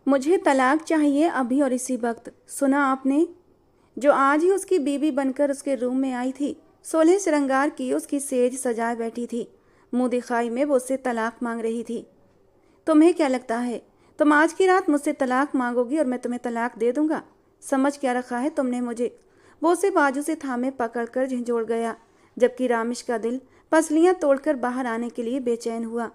मुझे तलाक चाहिए अभी और इसी वक्त। सुना आपने? जो आज ही उसकी बीवी बनकर उसके रूम में आई थी, सोलह श्रृंगार की उसकी सेज सजाए बैठी थी, मुंह दिखाई में वो उससे तलाक मांग रही थी। तुम्हें क्या लगता है तुम आज की रात मुझसे तलाक मांगोगी और मैं तुम्हें तलाक दे दूंगा? समझ क्या रखा है तुमने मुझे? वो उसे बाजू से थामे पकड़कर झंझोड़ गया, जबकि रामिश का दिल पसलियां तोड़कर बाहर आने के लिए बेचैन हुआ।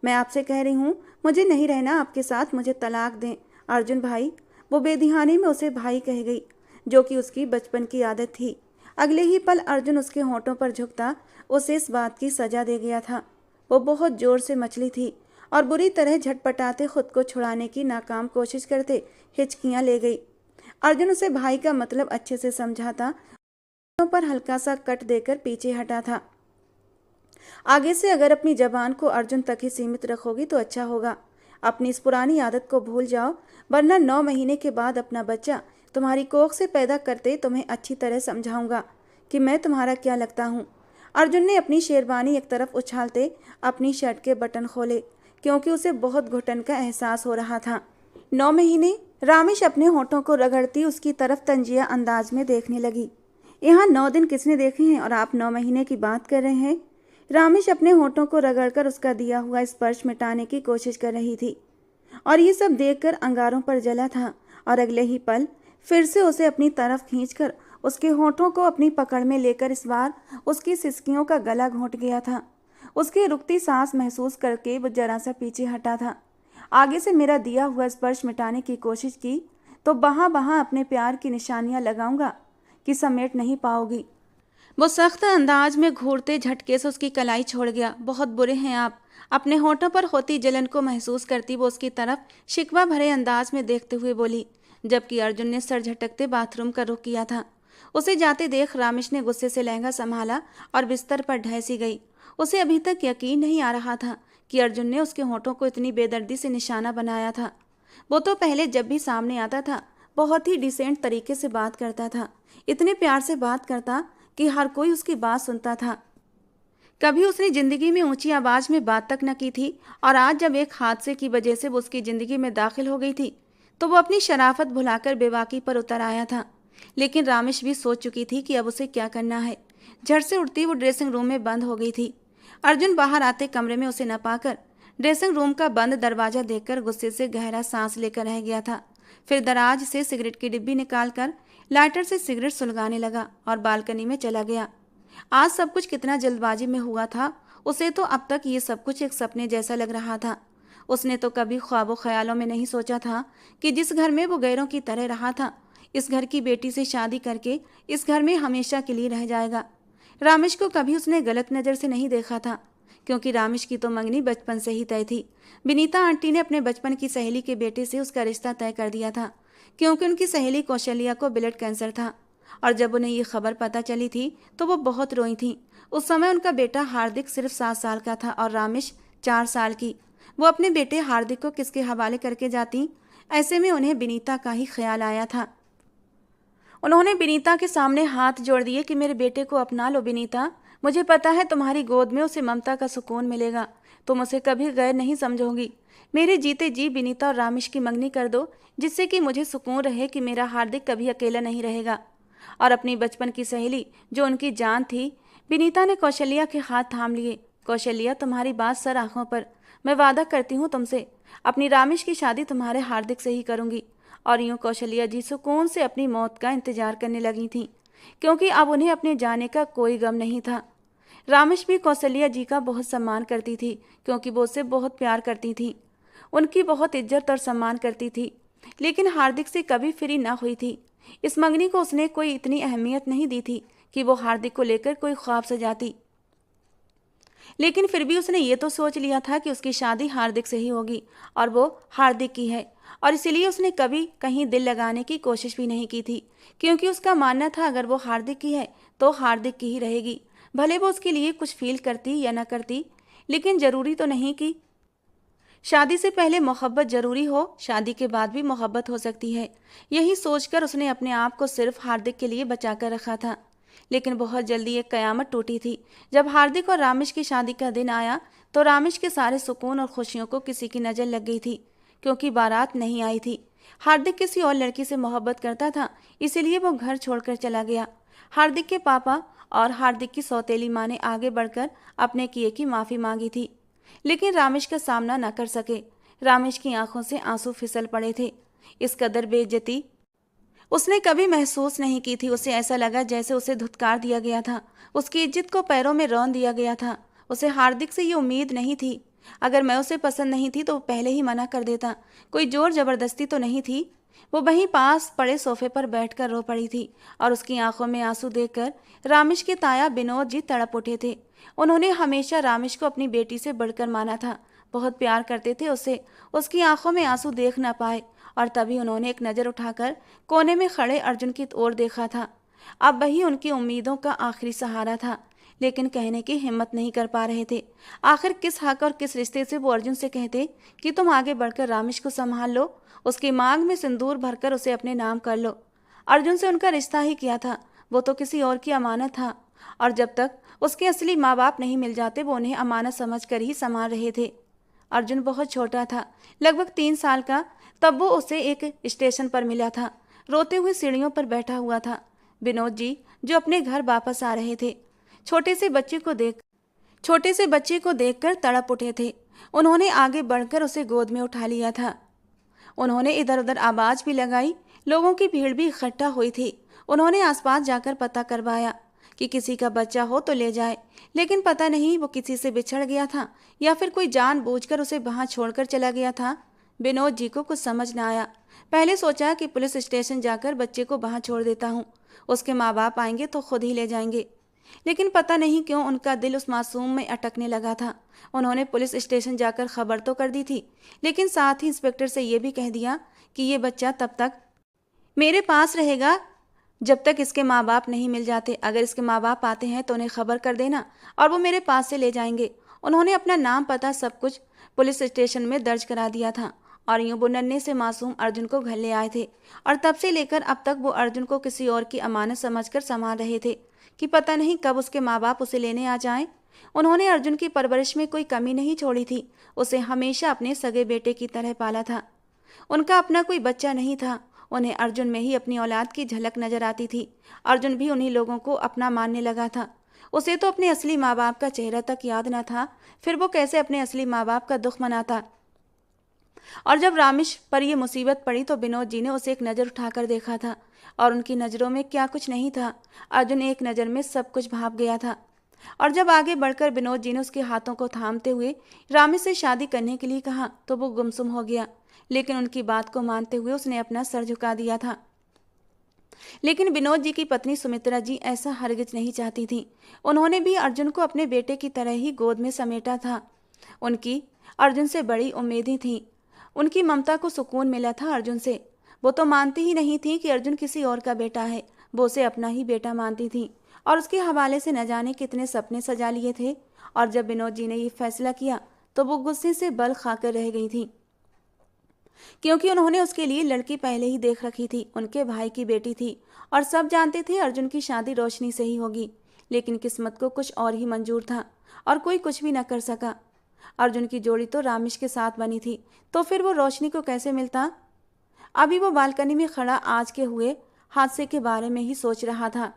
मैं आपसे कह रही हूँ, मुझे नहीं रहना आपके साथ, मुझे तलाक दें अर्जुन भाई। वो बेदिहानी में उसे भाई कह गई, जो कि उसकी बचपन की आदत थी। अगले ही पल अर्जुन उसके होंठों पर झुकता उसे इस बात की सजा दे गया था। वो बहुत जोर से मचली थी और बुरी तरह झटपटाते खुद को छुड़ाने की नाकाम कोशिश करते हिचकियां ले गई। अर्जुन उसे भाई का मतलब अच्छे से समझा था, पर हल्का सा कट देकर पीछे हटा था। आगे से अगर अपनी जबान को अर्जुन तक ही सीमित रखोगी तो अच्छा होगा। अपनी इस पुरानी आदत को भूल जाओ, वरना 9 महीने के बाद अपना बच्चा तुम्हारी कोख से पैदा करते तुम्हें अच्छी तरह समझाऊंगा कि मैं तुम्हारा क्या लगता हूँ। अर्जुन ने अपनी शेरवानी एक तरफ उछालते अपनी शर्ट के बटन खोले, क्योंकि उसे बहुत घुटन का एहसास हो रहा था। 9 महीने? रामिश अपने होठों को रगड़ती उसकी तरफ तंजिया अंदाज में देखने लगी। यहाँ 9 दिन किसने देखे हैं और आप 9 महीने की बात कर रहे हैं? रामिश अपने होठों को रगड़कर उसका दिया हुआ स्पर्श मिटाने की कोशिश कर रही थी, और ये सब देखकर अंगारों पर जला था। और अगले ही पल फिर से उसे अपनी तरफ खींचकर उसके होठों को अपनी पकड़ में लेकर इस बार उसकी सिसकियों का गला घोंट गया था। उसकी रुकती सांस महसूस करके वो जरा सा पीछे हटा था। आगे से मेरा दिया हुआ स्पर्श मिटाने की कोशिश की तो बहाँ बहाँ अपने प्यार की निशानियां लगाऊंगा कि समेट नहीं पाओगी। वो सख्त अंदाज में घूरते झटके से उसकी कलाई छोड़ गया। बहुत बुरे हैं आप। अपने होठों पर होती जलन को महसूस करती वो उसकी तरफ शिकवा भरे अंदाज में देखते हुए बोली, जबकि अर्जुन ने सर झटकते बाथरूम का रुख किया था। उसे जाते देख रामिश ने गुस्से से लहंगा संभाला और बिस्तर पर ढह गई। उसे अभी तक यकीन नहीं आ रहा था कि अर्जुन ने उसके होठों को इतनी बेदर्दी से निशाना बनाया था। वो तो पहले जब भी सामने आता था बहुत ही डिसेंट तरीके से बात करता था, इतने प्यार से बात करता कि हर कोई उसकी बात सुनता था। कभी उसने जिंदगी में ऊंची आवाज में बात तक न की थी, और आज जब एक हादसे की वजह से वो उसकी जिंदगी में दाखिल हो गई थी तो वो अपनी शराफत भुलाकर बेबाकी पर उतर आया था। लेकिन रामिश भी सोच चुकी थी कि अब उसे क्या करना है। झट से उठती वो ड्रेसिंग रूम में बंद हो गई थी। अर्जुन बाहर आते कमरे में उसे न पाकर ड्रेसिंग रूम का बंद दरवाजा देखकर गुस्से से गहरा सांस लेकर रह गया था। फिर दराज से सिगरेट की डिब्बी निकालकर लाइटर से सिगरेट सुलगाने लगा और बालकनी में चला गया। आज सब कुछ कितना जल्दबाजी में हुआ था। उसे तो अब तक ये सब कुछ एक सपने जैसा लग रहा था। उसने तो कभी ख्वाबों ख्यालों में नहीं सोचा था कि जिस घर में वो गैरों की तरह रहा था, इस घर की बेटी से शादी करके इस घर में हमेशा के लिए रह जाएगा। रामिश को कभी उसने गलत नज़र से नहीं देखा था, क्योंकि रामिश की तो मंगनी बचपन से ही तय थी। विनीता आंटी ने अपने बचपन की सहेली के बेटे से उसका रिश्ता तय कर दिया था, क्योंकि उनकी सहेली कौशल्या को ब्लड कैंसर था। और जब उन्हें ये खबर पता चली थी तो वो बहुत रोई थी। उस समय उनका बेटा हार्दिक सिर्फ 7 साल का था और रामिश 4 साल की। वो अपने बेटे हार्दिक को किसके हवाले करके जाती? ऐसे में उन्हें विनीता का ही ख्याल आया था। उन्होंने विनीता के सामने हाथ जोड़ दिए कि मेरे बेटे को अपना लो विनीता, मुझे पता है तुम्हारी गोद में उसे ममता का सुकून मिलेगा, तुम उसे कभी गैर नहीं समझोगी। मेरे जीते जी विनीता और रामिश की मंगनी कर दो, जिससे कि मुझे सुकून रहे कि मेरा हार्दिक कभी अकेला नहीं रहेगा। और अपनी बचपन की सहेली जो उनकी जान थी, विनीता ने कौशल्या के हाथ थाम लिए। कौशल्या, तुम्हारी बात सर आंखों पर, मैं वादा करती हूँ तुमसे, अपनी रामिश की शादी तुम्हारे हार्दिक से ही करूंगी। और यूं कौशल्या जी सुकून से अपनी मौत का इंतजार करने लगी थीं, क्योंकि अब उन्हें अपने जाने का कोई गम नहीं था। रामिश भी कौशल्या जी का बहुत सम्मान करती थी, क्योंकि वो उससे बहुत प्यार करती थी, उनकी बहुत इज्जत और सम्मान करती थी। लेकिन हार्दिक से कभी फ्री ना हुई थी। इस मंगनी को उसने कोई इतनी अहमियत नहीं दी थी कि वो हार्दिक को लेकर कोई ख्वाब सजाती। लेकिन फिर भी उसने ये तो सोच लिया था कि उसकी शादी हार्दिक से ही होगी, और वो हार्दिक की है। और इसीलिए उसने कभी कहीं दिल लगाने की कोशिश भी नहीं की थी, क्योंकि उसका मानना था अगर वो हार्दिक की है तो हार्दिक की ही रहेगी, भले वो उसके लिए कुछ फील करती या न करती। लेकिन जरूरी तो नहीं कि शादी से पहले मोहब्बत जरूरी हो, शादी के बाद भी मोहब्बत हो सकती है। यही सोचकर उसने अपने आप को सिर्फ हार्दिक के लिए बचा कर रखा था। लेकिन बहुत जल्दी एक कयामत टूटी थी। जब हार्दिक और रामिश की शादी का दिन आया तो रामिश के सारे सुकून और खुशियों को किसी की नज़र लग गई थी, क्योंकि बारात नहीं आई थी। हार्दिक किसी और लड़की से मोहब्बत करता था, इसीलिए वो घर छोड़कर चला गया। हार्दिक के पापा और हार्दिक की सौतेली माँ ने आगे बढ़कर अपने किए की माफ़ी मांगी थी, लेकिन रामेश का सामना न कर सके। रामेश की आंखों से आंसू फिसल पड़े थे। इस कदर बेइज्जती उसने कभी महसूस नहीं की थी। उसे ऐसा लगा जैसे उसे धुतकार दिया गया था, उसकी इज्जत को पैरों में रौंद दिया गया था। उसे हार्दिक से ये उम्मीद नहीं थी। अगर मैं उसे पसंद नहीं थी तो पहले ही मना कर देता। कोई जोर जबरदस्ती तो नहीं थी। वो वहीं पास पड़े सोफे पर बैठकर रो पड़ी थी और उसकी आंखों में आंसू देखकर रामेश के ताया विनोद जी तड़प उठे थे। उन्होंने हमेशा रामेश को अपनी बेटी से बढ़कर माना था, बहुत प्यार करते थे उसे। उसकी आंखों में आंसू देख ना पाए और तभी उन्होंने एक नज़र उठाकर कोने में खड़े अर्जुन की ओर देखा था। अब वही उनकी उम्मीदों का आखिरी सहारा था, लेकिन कहने की हिम्मत नहीं कर पा रहे थे। आखिर किस हक और किस रिश्ते से वो अर्जुन से कहते कि तुम आगे बढ़कर रामेश को संभाल लो, उसकी मांग में सिंदूर भरकर उसे अपने नाम कर लो। अर्जुन से उनका रिश्ता ही किया था, वो तो किसी और की अमानत था, और जब तक उसके असली माँ बाप नहीं मिल जाते वो उन्हें अमानत समझ कर ही संभाल रहे थे। अर्जुन बहुत छोटा था, लगभग 3 साल का, तब वो उसे एक स्टेशन पर मिला था। रोते हुए सीढ़ियों पर बैठा हुआ था। विनोद जी जो अपने घर वापस आ रहे थे, छोटे से बच्चे को देखकर तड़प उठे थे। उन्होंने आगे बढ़कर उसे गोद में उठा लिया था। उन्होंने इधर उधर आवाज भी लगाई। लोगों की भीड़ भी इकट्ठा हुई थी। उन्होंने आसपास जाकर पता करवाया कि किसी का बच्चा हो तो ले जाए, लेकिन पता नहीं वो किसी से बिछड़ गया था या फिर कोई जानबूझकर उसे वहां छोड़कर चला गया था। विनोद जी को कुछ समझ न आया। पहले सोचा कि पुलिस स्टेशन जाकर बच्चे को वहां छोड़ देता हूँ, उसके माँ बाप आएंगे तो खुद ही ले जाएंगे, लेकिन पता नहीं क्यों उनका दिल उस मासूम में अटकने लगा था। उन्होंने पुलिस स्टेशन जाकर खबर तो कर दी थी, लेकिन साथ ही इंस्पेक्टर से ये भी कह दिया कि ये बच्चा तब तक मेरे पास रहेगा जब तक इसके माँ बाप नहीं मिल जाते। अगर इसके माँ बाप आते हैं तो उन्हें खबर कर देना और वो मेरे पास से ले जाएंगे। उन्होंने अपना नाम पता सब कुछ पुलिस स्टेशन में दर्ज करा दिया था और यूं वो नन्हे से मासूम अर्जुन को घर ले आए थे, और तब से लेकर अब तक वो अर्जुन को किसी और की अमानत समझकर संभाल रहे थे कि पता नहीं कब उसके माँ बाप उसे लेने आ जाएं। उन्होंने अर्जुन की परवरिश में कोई कमी नहीं छोड़ी थी। उसे हमेशा अपने सगे बेटे की तरह पाला था। उनका अपना कोई बच्चा नहीं था। उन्हें अर्जुन में ही अपनी औलाद की झलक नजर आती थी। अर्जुन भी उन्हीं लोगों को अपना मानने लगा था। उसे तो अपने असली माँ बाप का चेहरा तक याद न था, फिर वो कैसे अपने असली माँ बाप का दुख मनाता। और जब रामेश पर यह मुसीबत पड़ी तो विनोद जी ने उसे एक नज़र उठाकर देखा था, और उनकी नज़रों में क्या कुछ नहीं था। अर्जुन एक नज़र में सब कुछ भाप गया था। और जब आगे बढ़कर विनोद जी ने उसके हाथों को थामते हुए रामेश से शादी करने के लिए कहा तो वो गुमसुम हो गया, लेकिन उनकी बात को मानते हुए उसने अपना सर झुका दिया था। लेकिन विनोद जी की पत्नी सुमित्रा जी ऐसा हरगिज नहीं चाहती थी। उन्होंने भी अर्जुन को अपने बेटे की तरह ही गोद में समेटा था। उनकी अर्जुन से बड़ी उम्मीदें थीं। उनकी ममता को सुकून मिला था अर्जुन से। वो तो मानती ही नहीं थी कि अर्जुन किसी और का बेटा है, वो उसे अपना ही बेटा मानती थी और उसके हवाले से न जाने कितने सपने सजा लिए थे। और जब विनोद जी ने ये फैसला किया तो वो गुस्से से बल खाकर रह गई थी, क्योंकि उन्होंने उसके लिए लड़की पहले ही देख रखी थी। उनके भाई की बेटी थी और सब जानते थे अर्जुन की शादी रोशनी से ही होगी, लेकिन किस्मत को कुछ और ही मंजूर था और कोई कुछ भी न कर सका। अर्जुन की जोड़ी तो रामेश के साथ बनी थी, तो फिर वो रोशनी को कैसे मिलता। अभी वो बालकनी में खड़ा आज के हुए हादसे के बारे में ही सोच रहा था।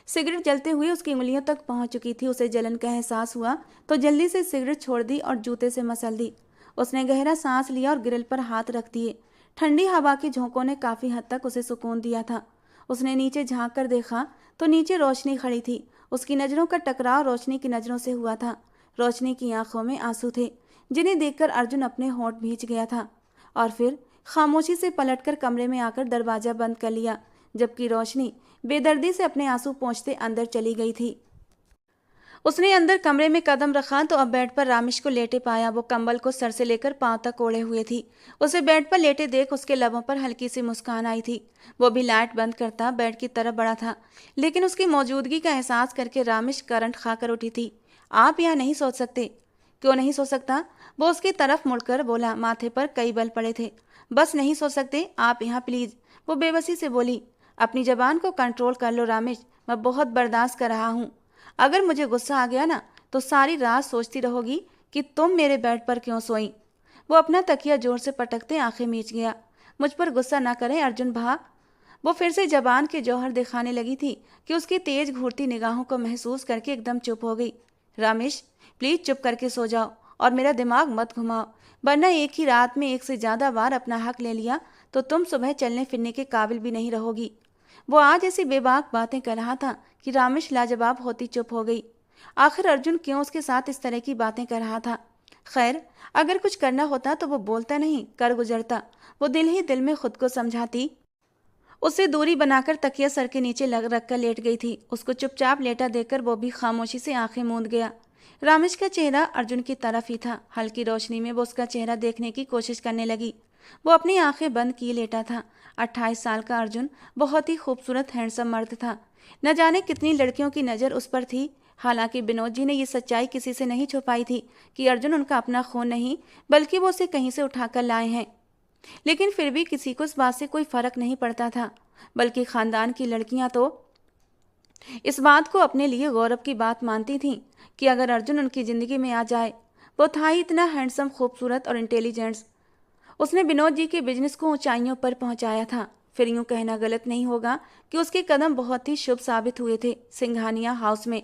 सिगरेट जलते हुए उसकी उंगलियों तक पहुंच चुकी थी। उसे जलन का एहसास हुआ तो जल्दी से सिगरेट छोड़ दी और जूते से मसल दी। उसने गहरा सांस लिया और ग्रिल पर हाथ रख दिए। ठंडी हवा के झोंकों ने काफी हद तक उसे सुकून दिया था। उसने नीचे झांक कर देखा तो नीचे रोशनी खड़ी थी। उसकी नज़रों का टकराव रोशनी की नज़रों से हुआ था। रोशनी की आंखों में आंसू थे, जिन्हें देखकर अर्जुन अपने होंठ भींच गया था और फिर खामोशी से पलटकर कमरे में आकर दरवाजा बंद कर लिया, जबकि रोशनी बेदर्दी से अपने आंसू पोंछते अंदर चली गई थी। उसने अंदर कमरे में कदम रखा तो अब बेड पर रामेश को लेटे पाया। वो कंबल को सर से लेकर पांव तक ओढ़े हुए थी। उसे बेड पर लेटे देख उसके लबों पर हल्की सी मुस्कान आई थी। वो भी लाइट बंद करता बेड की तरफ बढ़ा था, लेकिन उसकी मौजूदगी का एहसास करके रामेश करंट खाकर उठी थी। आप यहाँ नहीं सोच सकते? क्यों नहीं सो सकता? वो उसकी तरफ मुड़कर बोला। माथे पर कई बल पड़े थे। बस नहीं सो सकते आप यहाँ प्लीज, वो बेबसी से बोली। अपनी जबान को कंट्रोल कर लो रामेश, मैं बहुत बर्दाश्त कर रहा हूँ। अगर मुझे गुस्सा आ गया ना तो सारी रात सोचती रहोगी कि तुम मेरे बेड पर क्यों सोई। वो अपना तकिया जोर से पटकते आंखें मीच गया। मुझ पर गुस्सा ना करें अर्जुन भा। वो फिर से जबान के जौहर दिखाने लगी थी कि उसकी तेज घूरती निगाहों को महसूस करके एकदम चुप हो गई। रामेश, प्लीज चुप करके सो जाओ और मेरा दिमाग मत घुमाओ, वरना एक ही रात में एक से ज्यादा बार अपना हक ले लिया तो तुम सुबह चलने फिरने के काबिल भी नहीं रहोगी। वो आज ऐसी बेबाक बातें कर रहा था कि रामेश लाजवाब होती चुप हो गई। आखिर अर्जुन क्यों उसके साथ इस तरह की बातें कर रहा था? खैर, अगर कुछ करना होता तो वो बोलता नहीं, कर गुजरता। वो दिल ही दिल में खुद को समझाती। उससे दूरी बनाकर तकिया सर के नीचे लग रखकर लेट गई थी। उसको चुपचाप लेटा देकर वो भी खामोशी से आंखें मूंद गया। रामेश का चेहरा अर्जुन की तरफ ही था। हल्की रोशनी में वो उसका चेहरा देखने की कोशिश करने लगी। वो अपनी आंखें बंद किए लेटा था। 28 साल का अर्जुन बहुत ही खूबसूरत हैंडसम मर्द था। न जाने कितनी लड़कियों की नज़र उस पर थी। हालांकि विनोद जी ने ये सच्चाई किसी से नहीं छुपाई थी कि अर्जुन उनका अपना खून नहीं, बल्कि वो उसे कहीं से उठाकर लाए हैं। लेकिन फिर भी किसी को इस बात से कोई फर्क नहीं पड़ता था, बल्कि खानदान की लड़कियां तो इस बात को अपने लिए गौरव की बात मानती थीं कि अगर अर्जुन उनकी जिंदगी में आ जाए। वो था ही इतना हैंडसम, खूबसूरत और इंटेलिजेंट। उसने विनोद जी के बिजनेस को ऊंचाइयों पर पहुंचाया था। फिर यूं कहना गलत नहीं होगा कि उसके कदम बहुत ही शुभ साबित हुए थे सिंघानिया हाउस में।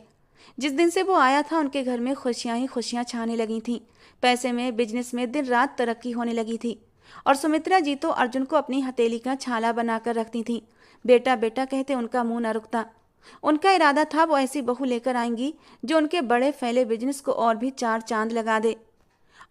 जिस दिन से वो आया था उनके घर में खुशियां ही खुशियां छाने लगी थीं। पैसे में, बिजनेस में दिन रात तरक्की होने लगी थी। और सुमित्रा जी तो अर्जुन को अपनी हथेली का छाला बनाकर रखती थीं। बेटा बेटा कहते उनका मुंह न रुकता। उनका इरादा था वो ऐसी बहू लेकर आएंगी जो उनके बड़े फैले बिजनेस को और भी चार चांद लगा दे।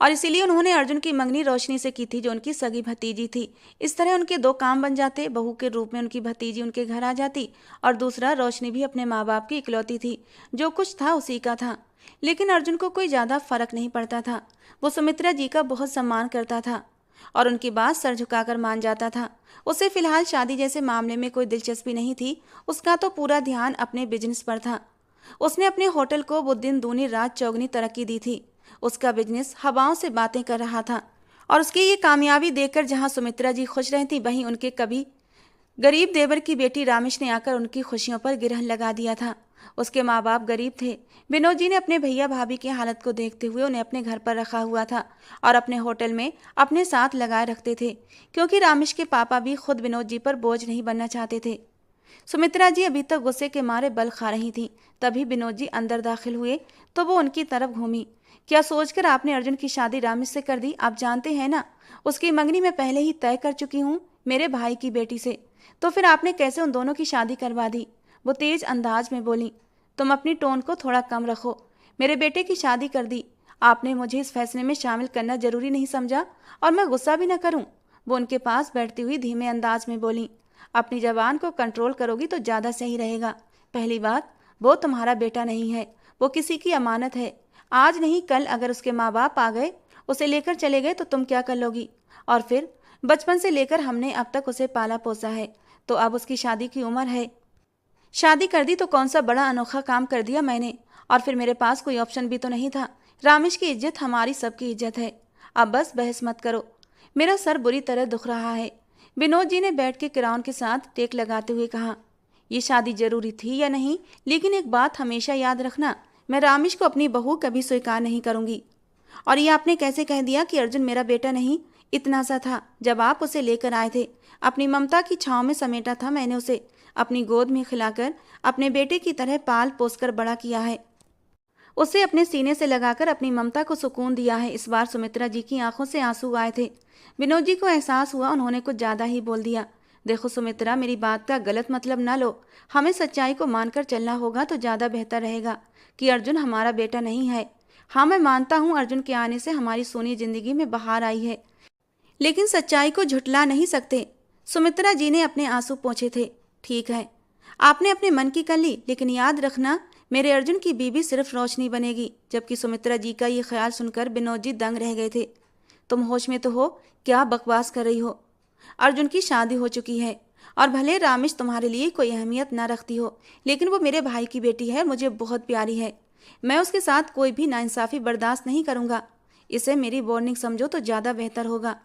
और इसीलिए उन्होंने अर्जुन की मंगनी रोशनी से की थी, जो उनकी सगी भतीजी थी। इस तरह उनके दो काम बन जाते। बहू के रूप में उनकी भतीजी उनके घर आ जाती, और दूसरा, रोशनी भी अपने माँ बाप की इकलौती थी। जो कुछ था उसी का था। लेकिन अर्जुन को कोई ज़्यादा फर्क नहीं पड़ता था। वो सुमित्रा जी का बहुत सम्मान करता था और उनकी बात सर झुकाकर मान जाता था। उसे फिलहाल शादी जैसे मामले में कोई दिलचस्पी नहीं थी। उसका तो पूरा ध्यान अपने बिजनेस पर था। उसने अपने होटल को वो दिन दूनी रात चौगनी तरक्की दी थी। उसका बिजनेस हवाओं से बातें कर रहा था, और उसकी ये कामयाबी देखकर जहां सुमित्रा जी खुश रहती, वहीं उनके कभी गरीब देवर की बेटी रामेश ने आकर उनकी खुशियों पर गिरहन लगा दिया था। उसके माँ बाप गरीब थे। विनोद जी ने अपने भैया भाभी की हालत को देखते हुए उन्हें अपने घर पर रखा हुआ था और अपने होटल में अपने साथ लगाए रखते थे, क्योंकि रामेश के पापा भी खुद विनोद जी पर बोझ नहीं बनना चाहते थे। सुमित्रा जी अभी तक गुस्से के मारे बल खा रही थी। तभी विनोद जी अंदर दाखिल हुए तो वो उनकी तरफ घूमी। क्या सोचकर आपने अर्जुन की शादी रामेश से कर दी? आप जानते हैं ना, उसकी मंगनी मैं पहले ही तय कर चुकी हूँ मेरे भाई की बेटी से। तो फिर आपने कैसे उन दोनों की शादी करवा दी? वो तेज अंदाज में बोली। तुम अपनी टोन को थोड़ा कम रखो। मेरे बेटे की शादी कर दी। आपने मुझे इस फैसले में शामिल करना जरूरी नहीं समझा, और मैं गुस्सा भी न करूं। वो उनके पास बैठती हुई धीमे अंदाज में बोली। अपनी जबान को कंट्रोल करोगी तो ज़्यादा सही रहेगा। पहली बात, वो तुम्हारा बेटा नहीं है, वो किसी की अमानत है। आज नहीं कल अगर उसके माँ बाप आ गए, उसे लेकर चले गए, तो तुम क्या कर लोगी? और फिर बचपन से लेकर हमने अब तक उसे पाला पोसा है, तो अब उसकी शादी की उम्र है। शादी कर दी तो कौन सा बड़ा अनोखा काम कर दिया मैंने? और फिर मेरे पास कोई ऑप्शन भी तो नहीं था। रामेश की इज्जत हमारी सबकी इज्जत है। अब बस बहस मत करो, मेरा सर बुरी तरह दुख रहा है। विनोद जी ने बैठ के किराउन के साथ टेक लगाते हुए कहा। ये शादी जरूरी थी या नहीं, लेकिन एक बात हमेशा याद रखना, मैं रामेश को अपनी बहू कभी स्वीकार नहीं करूंगी। और ये आपने कैसे कह दिया कि अर्जुन मेरा बेटा नहीं? इतना सा था जब आप उसे लेकर आए थे। अपनी ममता की छांव में समेटा था मैंने उसे। अपनी गोद में खिलाकर अपने बेटे की तरह पाल पोसकर बड़ा किया है। उसे अपने सीने से लगाकर अपनी ममता को सुकून दिया है। इस बार सुमित्रा जी की आंखों से आंसू आए थे। विनोद जी को एहसास हुआ उन्होंने कुछ ज्यादा ही बोल दिया। देखो सुमित्रा, मेरी बात का गलत मतलब ना लो। हमें सच्चाई को मानकर चलना होगा तो ज्यादा बेहतर रहेगा कि अर्जुन हमारा बेटा नहीं है। हाँ, मैं मानता हूँ अर्जुन के आने से हमारी सोनी जिंदगी में बहार आई है, लेकिन सच्चाई को झुठला नहीं सकते। सुमित्रा जी ने अपने आंसू पोंछे थे। ठीक है, आपने अपने मन की कर ली, लेकिन याद रखना मेरे अर्जुन की बीवी सिर्फ रोशनी बनेगी। जबकि सुमित्रा जी का ये ख्याल सुनकर विनोद जी दंग रह गए थे। तुम होश में तो हो? क्या बकवास कर रही हो? अर्जुन की शादी हो चुकी है, और भले रामेश तुम्हारे लिए कोई अहमियत ना रखती हो, लेकिन वो मेरे भाई की बेटी है, मुझे बहुत प्यारी है। मैं उसके साथ कोई भी नाइंसाफी बर्दाश्त नहीं करूँगा। इसे मेरी वार्निंग समझो तो ज़्यादा बेहतर होगा।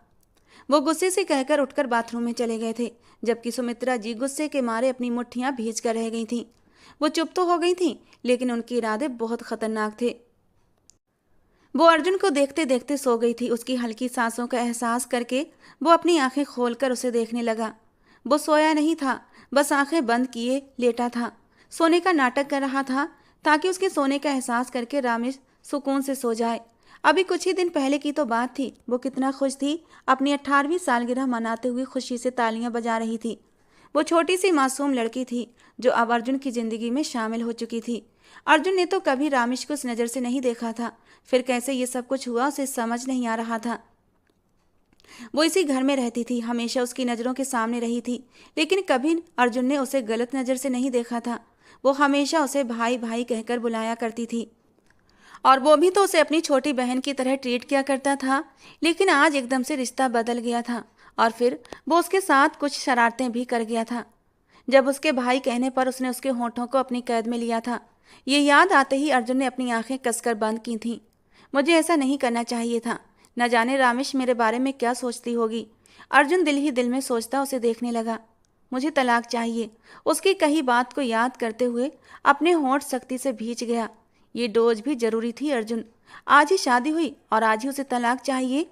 वो गुस्से से कहकर उठकर बाथरूम में चले गए थे, जबकि सुमित्रा जी गुस्से के मारे अपनी मुट्ठियां भींच कर रह गई थीं। वो चुप तो हो गई थीं, लेकिन उनके इरादे बहुत खतरनाक थे। वो अर्जुन को देखते देखते सो गई थी। उसकी हल्की सांसों का एहसास करके वो अपनी आंखें खोलकर उसे देखने लगा। वो सोया नहीं था, बस आंखें बंद किए लेटा था। सोने का नाटक कर रहा था ताकि उसके सोने का एहसास करके रामेश सुकून से सो जाए। अभी कुछ ही दिन पहले की तो बात थी, वो कितना खुश थी। अपनी 18वीं सालगिरह मनाते हुए खुशी से तालियां बजा रही थी। वो छोटी सी मासूम लड़की थी जो अब अर्जुन की जिंदगी में शामिल हो चुकी थी। अर्जुन ने तो कभी रामेश को उस नज़र से नहीं देखा था, फिर कैसे ये सब कुछ हुआ उसे समझ नहीं आ रहा था। वो इसी घर में रहती थी, हमेशा उसकी नज़रों के सामने रही थी, लेकिन कभी अर्जुन ने उसे गलत नज़र से नहीं देखा था। वो हमेशा उसे भाई भाई कहकर बुलाया करती थी और वो भी तो उसे अपनी छोटी बहन की तरह ट्रीट किया करता था। लेकिन आज एकदम से रिश्ता बदल गया था और फिर वो उसके साथ कुछ शरारतें भी कर गया था। जब उसके भाई कहने पर उसने उसके होठों को अपनी कैद में लिया था, ये याद आते ही अर्जुन ने अपनी आंखें कसकर बंद की थीं। मुझे ऐसा नहीं करना चाहिए था। न जाने रामेश मेरे बारे में क्या सोचती होगी। अर्जुन दिल ही दिल में सोचता उसे देखने लगा। मुझे तलाक चाहिए। उसकी कही बात को याद करते हुए अपने होंठ सख्ती से भींच गया। ये डोज भी जरूरी थी अर्जुन। आज ही शादी हुई और आज ही उसे तलाक चाहिए।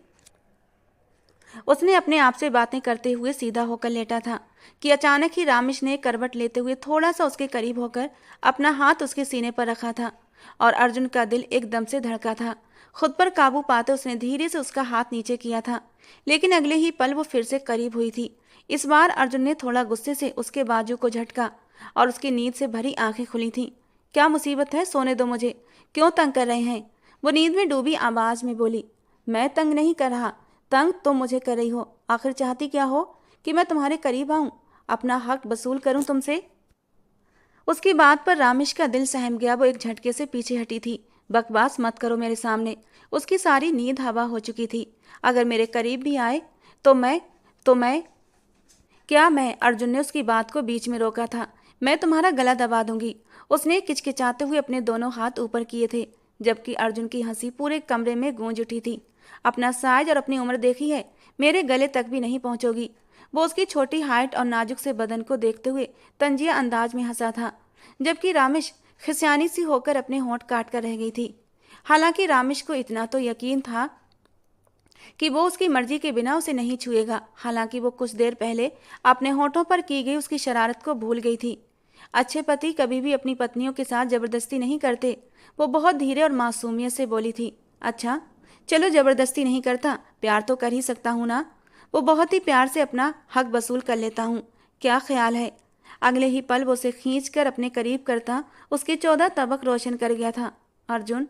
उसने अपने आप से बातें करते हुए सीधा होकर लेटा था कि अचानक ही रामेश ने करवट लेते हुए थोड़ा सा उसके करीब होकर अपना हाथ उसके सीने पर रखा था और अर्जुन का दिल एकदम से धड़का था। खुद पर काबू पाते उसने धीरे से उसका हाथ नीचे किया था, लेकिन अगले ही पल वो फिर से करीब हुई थी। इस बार अर्जुन ने थोड़ा गुस्से से उसके बाजू को झटका और उसकी नींद से भरी आंखें खुली थीं। क्या मुसीबत है? सोने दो मुझे। क्यों तंग कर रहे हैं? वो नींद में डूबी आवाज में बोली। मैं तंग नहीं कर रहा, तंग तुम मुझे कर रही हो। आखिर चाहती क्या हो? कि मैं तुम्हारे करीब आऊं, अपना हक वसूल करूं तुमसे? उसकी बात पर रामेश का दिल सहम गया। वो एक झटके से पीछे हटी थी। बकवास मत करो मेरे सामने। उसकी सारी नींद हवा हो चुकी थी। अगर मेरे करीब भी आए तो मैं क्या मैं अर्जुन ने उसकी बात को बीच में रोका था। मैं तुम्हारा गला दबा दूंगी। उसने किचकिचाते हुए अपने दोनों हाथ ऊपर किए थे, जबकि अर्जुन की हंसी पूरे कमरे में गूंज उठी थी। अपना साइज और अपनी उम्र देखी है, मेरे गले तक भी नहीं पहुंचोगी। वो उसकी छोटी हाइट और नाजुक से बदन को देखते हुए तंजिया अंदाज में हंसा था, जबकि रामेश खिसियानी सी होकर अपने होंठ काट कर रह गई थी। हालांकि रामेश को इतना तो यकीन था कि वो उसकी मर्जी के बिना उसे नहीं छुएगा। हालांकि वो कुछ देर पहले अपने होठों पर की गई उसकी शरारत को भूल गई थी। अच्छे पति कभी भी अपनी पत्नियों के साथ जबरदस्ती नहीं करते। वो बहुत धीरे और मासूमियत से बोली थी। अच्छा चलो, जबरदस्ती नहीं करता, प्यार तो कर ही सकता हूँ ना। वो बहुत ही प्यार से अपना हक वसूल कर लेता हूँ। क्या ख्याल है? अगले ही पल वो उसे खींच कर अपने करीब करता उसके 14 तबक रोशन कर गया था। अर्जुन,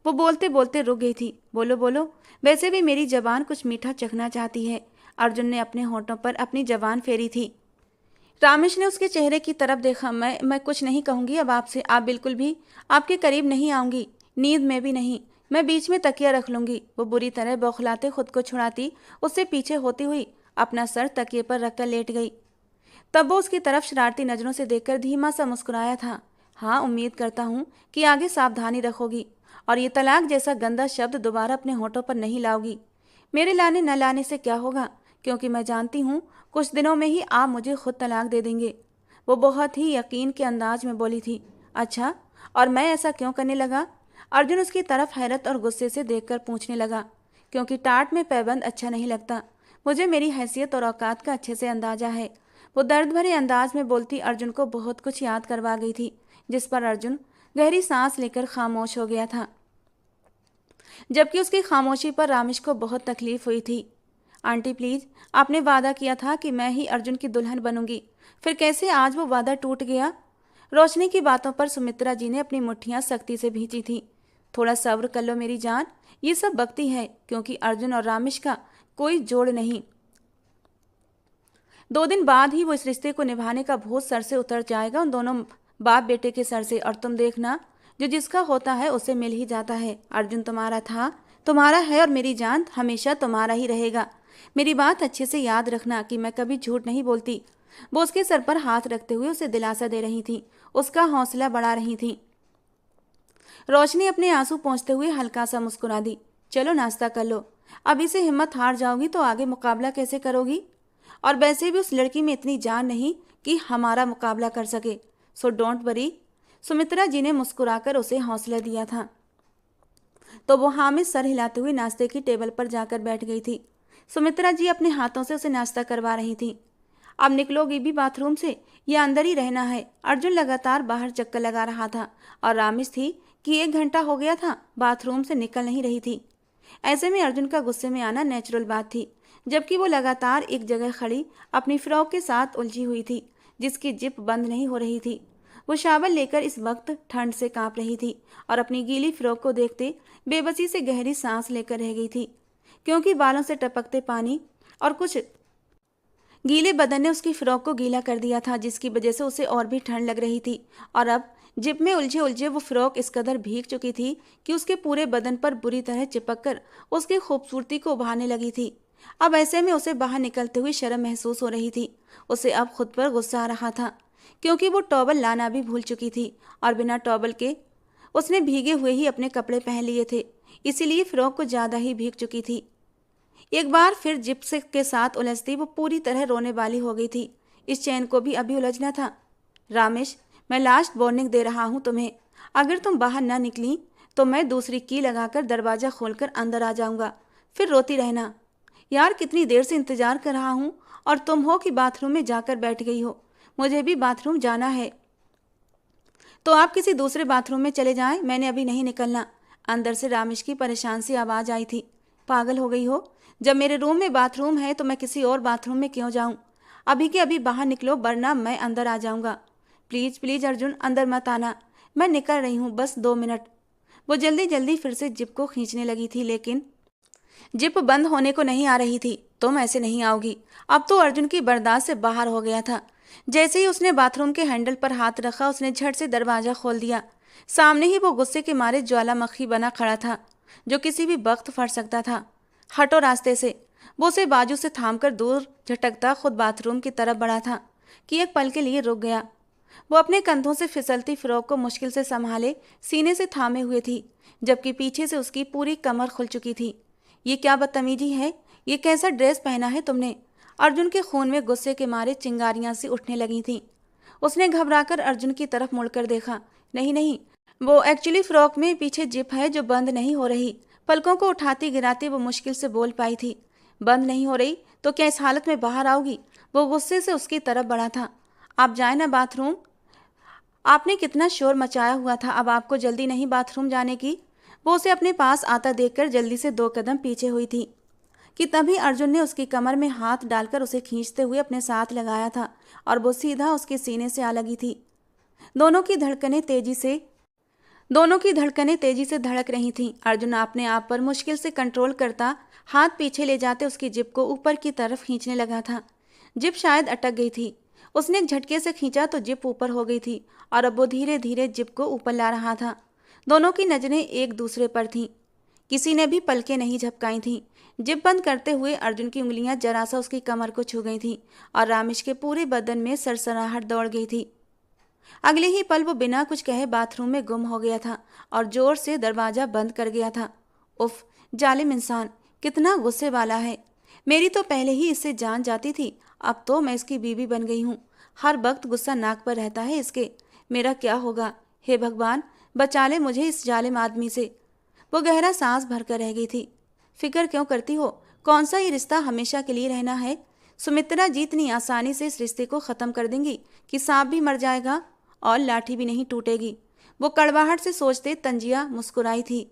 वो बोलते बोलते रुक गई थी। बोलो बोलो, वैसे भी मेरी जबान कुछ मीठा चखना चाहती है। अर्जुन ने अपने होठों पर अपनी जबान फेरी थी। रामेश ने उसके चेहरे की तरफ देखा। मैं कुछ नहीं कहूंगी अब आपसे। आप बिल्कुल भी आपके करीब नहीं आऊंगी, नींद में भी नहीं। मैं बीच में तकिया रख लूंगी। वो बुरी तरह बौखलाते खुद को छुड़ाती उससे पीछे होती हुई अपना सर तकिए पर रखकर लेट गई। तब वो उसकी तरफ शरारती नजरों से देखकर धीमा सा मुस्कुराया था। हाँ, उम्मीद करता हूँ कि आगे सावधानी रखोगी और ये तलाक जैसा गंदा शब्द दोबारा अपने होठों पर नहीं लाओगी। मेरे लाने न लाने से क्या होगा, क्योंकि मैं जानती हूँ कुछ दिनों में ही आप मुझे खुद तलाक दे देंगे। वो बहुत ही यकीन के अंदाज में बोली थी। अच्छा, और मैं ऐसा क्यों करने लगा? अर्जुन उसकी तरफ हैरत और गुस्से से देखकर पूछने लगा। क्योंकि टाट में पैबंद अच्छा नहीं लगता। मुझे मेरी हैसियत और औकात का अच्छे से अंदाजा है। वो दर्द भरे अंदाज में बोलती अर्जुन को बहुत कुछ याद करवा गई थी, जिस पर अर्जुन गहरी सांस लेकर खामोश हो गया था, जबकि उसकी खामोशी पर रामेश को बहुत तकलीफ हुई थी। आंटी प्लीज, आपने वादा किया था कि मैं ही अर्जुन की दुल्हन बनूंगी, फिर कैसे आज वो वादा टूट गया? रोशनी की बातों पर सुमित्रा जी ने अपनी मुट्ठियां सख्ती से भींची थी। थोड़ा सब्र कर लो मेरी जान, ये सब बकती है, क्योंकि अर्जुन और रामेश का कोई जोड़ नहीं। 2 दिन बाद ही वो इस रिश्ते को निभाने का भूत सर से उतर जाएगा, उन दोनों बाप बेटे के सर से। और तुम देखना, जो जिसका होता है उसे मिल ही जाता है। अर्जुन तुम्हारा था, तुम्हारा है और मेरी जान हमेशा तुम्हारा ही रहेगा। मेरी बात अच्छे से याद रखना कि मैं कभी झूठ नहीं बोलती। वो उसके सर पर हाथ रखते हुए उसे दिलासा दे रही थी, उसका हौसला बढ़ा रही थी। रोशनी अपने आंसू पोंछते हुए हल्का सा मुस्कुरा दी। चलो नाश्ता कर लो, अभी से हिम्मत हार जाओगी तो आगे मुकाबला कैसे करोगी? और वैसे भी उस लड़की में इतनी जान नहीं कि हमारा मुकाबला कर सके, सो डोंट वरी। सुमित्रा जी ने मुस्कुराकर उसे हौसला दिया था। तो वो हाँ में सर हिलाते हुए नाश्ते की टेबल पर जाकर बैठ गई थी। सुमित्रा जी अपने हाथों से उसे नाश्ता करवा रही थी। अब निकलोगी भी बाथरूम से या अंदर ही रहना है? अर्जुन लगातार बाहर चक्कर लगा रहा था और रामिश थी कि 1 घंटा हो गया था बाथरूम से निकल नहीं रही थी। ऐसे में अर्जुन का गुस्से में आना नेचुरल बात थी, जबकि वो लगातार एक जगह खड़ी अपनी फ्रॉक के साथ उलझी हुई थी जिसकी जिप बंद नहीं हो रही थी। वो शावल लेकर इस वक्त ठंड से कांप रही थी और अपनी गीली फ्रॉक को देखते बेबसी से गहरी सांस लेकर रह गई थी, क्योंकि बालों से टपकते पानी और कुछ गीले बदन ने उसकी फ्रॉक को गीला कर दिया था, जिसकी वजह से उसे और भी ठंड लग रही थी। और अब जिप में उलझे उलझे वो फ्रॉक इस कदर भीग चुकी थी कि उसके पूरे बदन पर बुरी तरह चिपक कर उसकी खूबसूरती को उभारने लगी थी। अब ऐसे में उसे बाहर निकलते हुए शर्म महसूस हो रही थी। उसे अब खुद पर गुस्सा आ रहा था, क्योंकि वो टॉवल लाना भी भूल चुकी थी और बिना टॉवल के उसने भीगे हुए ही अपने कपड़े पहन लिए थे, इसीलिए फ्रॉक को ज़्यादा ही भीग चुकी थी। एक बार फिर जिप से के साथ उलझती वो पूरी तरह रोने वाली हो गई थी। इस चैन को भी अभी उलझना था। रामेश, मैं लास्ट वार्निंग दे रहा हूँ तुम्हें, अगर तुम बाहर ना निकली तो मैं दूसरी की लगाकर दरवाज़ा खोलकर अंदर आ जाऊँगा, फिर रोती रहना। यार कितनी देर से इंतज़ार कर रहा हूँ और तुम हो कि बाथरूम में जाकर बैठ गई हो। मुझे भी बाथरूम जाना है तो आप किसी दूसरे बाथरूम में चले जाएं, मैंने अभी नहीं निकलना। अंदर से रामेश की परेशान सी आवाज़ आई थी। पागल हो गई हो? जब मेरे रूम में बाथरूम है तो मैं किसी और बाथरूम में क्यों जाऊं? अभी के अभी बाहर निकलो वरना मैं अंदर आ जाऊंगा। प्लीज़ प्लीज़ अर्जुन, अंदर मत आना, मैं निकल रही हूँ, बस 2 मिनट। वो जल्दी जल्दी फिर से जिप को खींचने लगी थी, लेकिन जिप बंद होने को नहीं आ रही थी। तुम ऐसे नहीं आओगी। अब तो अर्जुन की बर्दाश्त से बाहर हो गया था। जैसे ही उसने बाथरूम के हैंडल पर हाथ रखा, उसने झट से दरवाज़ा खोल दिया। सामने ही वो गुस्से के मारे ज्वालामुखी बना खड़ा था, जो किसी भी वक्त फट सकता था। हटो रास्ते से। वो उसे बाजू से थामकर दूर झटकता खुद बाथरूम की तरफ बढ़ा था कि एक पल के लिए रुक गया। वो अपने कंधों से फिसलती फ्रॉक को मुश्किल से संभाले सीने से थामे हुए थी, जबकि पीछे से उसकी पूरी कमर खुल चुकी थी। ये क्या बदतमीजी है? ये कैसा ड्रेस पहना है तुमने? अर्जुन के खून में गुस्से के मारे चिंगारियां सी उठने लगी थीं। उसने घबराकर अर्जुन की तरफ मुड़कर देखा। नहीं नहीं, वो एक्चुअली फ्रॉक में पीछे जिप है जो बंद नहीं हो रही। पलकों को उठाती गिराती वो मुश्किल से बोल पाई थी। बंद नहीं हो रही तो क्या इस हालत में बाहर आओगी? वो गुस्से से उसकी तरफ बढ़ा था। आप जाए ना बाथरूम, आपने कितना शोर मचाया हुआ था, अब आपको जल्दी नहीं बाथरूम जाने की? वो उसे अपने पास आता देखकर जल्दी से 2 कदम पीछे हुई थी कि तभी अर्जुन ने उसकी कमर में हाथ डालकर उसे खींचते हुए अपने साथ लगाया था और वो सीधा उसके सीने से आ लगी थी। दोनों की धड़कनें तेजी से धड़क रही थीं। अर्जुन अपने आप पर मुश्किल से कंट्रोल करता हाथ पीछे ले जाते उसकी जिप को ऊपर की तरफ खींचने लगा था। जिप शायद अटक गई थी। उसने एक झटके से खींचा तो जिप ऊपर हो गई थी और अब वो धीरे धीरे जिप को ऊपर ला रहा था। दोनों की नजरें एक दूसरे पर थीं। किसी ने भी पलकें नहीं झपकाई थीं। जिप बंद करते हुए अर्जुन की उंगलियां जरा सा उसकी कमर को छू गई थीं और रामेश के पूरे बदन में सरसराहट दौड़ गई थी। अगले ही पल वो बिना कुछ कहे बाथरूम में गुम हो गया था और जोर से दरवाजा बंद कर गया था। उफ, जालिम इंसान, कितना गुस्से वाला है। मेरी तो पहले ही इससे जान जाती थी, अब तो मैं इसकी बीवी बन गई हूँ। हर वक्त गुस्सा नाक पर रहता है इसके। मेरा क्या होगा? हे भगवान, बचा ले मुझे इस जालिम आदमी से। वो गहरा सांस भरकर रह गई थी। फिक्र क्यों करती हो? कौन सा ये रिश्ता हमेशा के लिए रहना है? सुमित्रा जी इतनी आसानी से इस रिश्ते को ख़त्म कर देंगी कि सांप भी मर जाएगा और लाठी भी नहीं टूटेगी। वो कड़वाहट से सोचते तंजिया मुस्कुराई थी।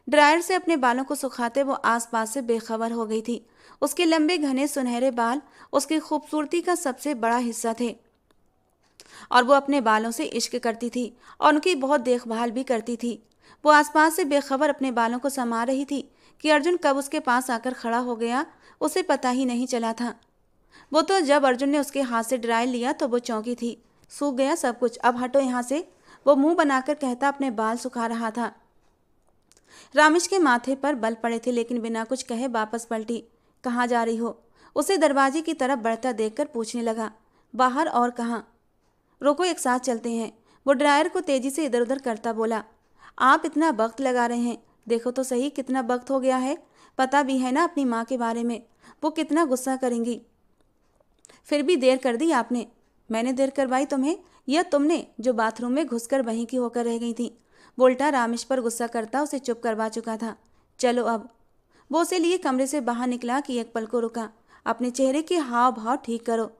ड्रायर से अपने बालों को सुखाते वो आसपास से बेखबर हो गई थी। उसके लंबे घने सुनहरे बाल उसकी खूबसूरती का सबसे बड़ा हिस्सा थे और वो अपने बालों से इश्क करती थी और उनकी बहुत देखभाल भी करती थी। वो आसपास से बेखबर अपने बालों को संभाल रही थी कि अर्जुन कब उसके पास आकर खड़ा हो गया, उसे पता ही नहीं चला था। वो तो जब अर्जुन ने उसके हाथ से ड्रायर लिया तो वो चौंकी थी। सूख गया सब कुछ, अब हटो यहाँ से, वो मुंह बनाकर कहता अपने बाल सुखा रहा था। रामेश के माथे पर बल पड़े थे, लेकिन बिना कुछ कहे वापस पलटी। कहाँ जा रही हो? उसे दरवाजे की तरफ बढ़ता देखकर पूछने लगा। बाहर, और कहाँ? रुको, एक साथ चलते हैं। वो ड्रायर को तेजी से इधर उधर करता बोला। आप इतना वक्त लगा रहे हैं, देखो तो सही कितना वक्त हो गया है। पता भी है ना अपनी माँ के बारे में, वो कितना गुस्सा करेंगी। फिर भी देर कर दी आपने। मैंने देर करवाई तुम्हें या तुमने, जो बाथरूम में घुसकर वहीं की होकर रह गई थी? वो उल्टा रामेश पर गुस्सा करता उसे चुप करवा चुका था। चलो अब। वो उसे लिए कमरे से बाहर निकला कि एक पल को रुका। अपने चेहरे के हाव भाव ठीक करो,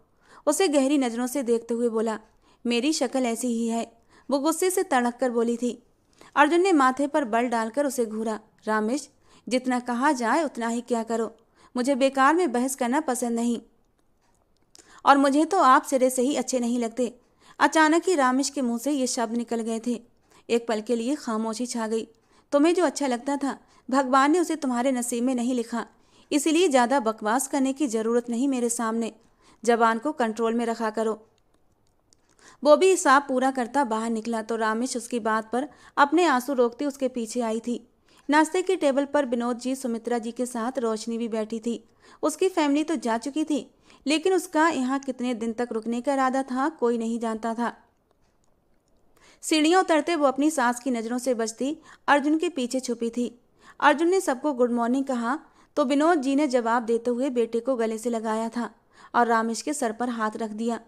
उसे गहरी नजरों से देखते हुए बोला। मेरी शक्ल ऐसी ही है, वो गुस्से से तड़क कर बोली थी। अर्जुन ने माथे पर बल डालकर उसे घूरा। रामेश, जितना कहा जाए उतना ही क्या करो, मुझे बेकार में बहस करना पसंद नहीं, और मुझे तो आप सिरे से ही अच्छे नहीं लगते। अचानक ही रामेश के मुंह से ये शब्द निकल गए थे। एक पल के लिए खामोशी छा गई। तुम्हें जो अच्छा लगता था भगवान ने उसे तुम्हारे नसीब में नहीं लिखा, इसीलिए ज़्यादा बकवास करने की ज़रूरत नहीं मेरे सामने। जबान को कंट्रोल में रखा करो। वो भी हिसाब पूरा करता बाहर निकला तो रामेश उसकी बात पर अपने आंसू रोकती उसके पीछे आई थी। नाश्ते की टेबल पर विनोद जी, सुमित्रा जी के साथ रोशनी भी बैठी थी। उसकी फैमिली तो जा चुकी थी, लेकिन उसका यहाँ कितने दिन तक रुकने का इरादा था कोई नहीं जानता था। सीढ़ियाँ उतरते वो अपनी सास की नज़रों से बचती अर्जुन के पीछे छुपी थी। अर्जुन ने सबको गुड मॉर्निंग कहा तो विनोद जी ने जवाब देते हुए बेटे को गले से लगाया था और रामेश के सर पर हाथ रख दिया।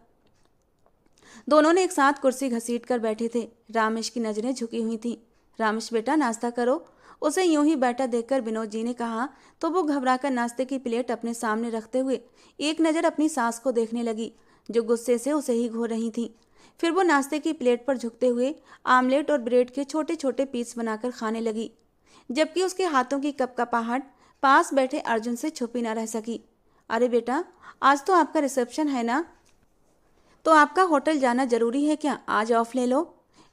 दोनों ने एक साथ कुर्सी घसीट कर बैठे थे। रामेश की नज़रें झुकी हुई थीं। रामेश बेटा नाश्ता करो, उसे यूं ही बैठा देखकर विनोद जी ने कहा तो वो घबराकर नाश्ते की प्लेट अपने सामने रखते हुए एक नज़र अपनी सास को देखने लगी, जो गुस्से से उसे ही घूर रही थी। फिर वो नाश्ते की प्लेट पर झुकते हुए आमलेट और ब्रेड के छोटे छोटे पीस बनाकर खाने लगी, जबकि उसके हाथों की कपकपाहट पास बैठे अर्जुन से छुपी न रह सकी। अरे बेटा, आज तो आपका रिसेप्शन है ना, तो आपका होटल जाना जरूरी है क्या? आज ऑफ ले लो।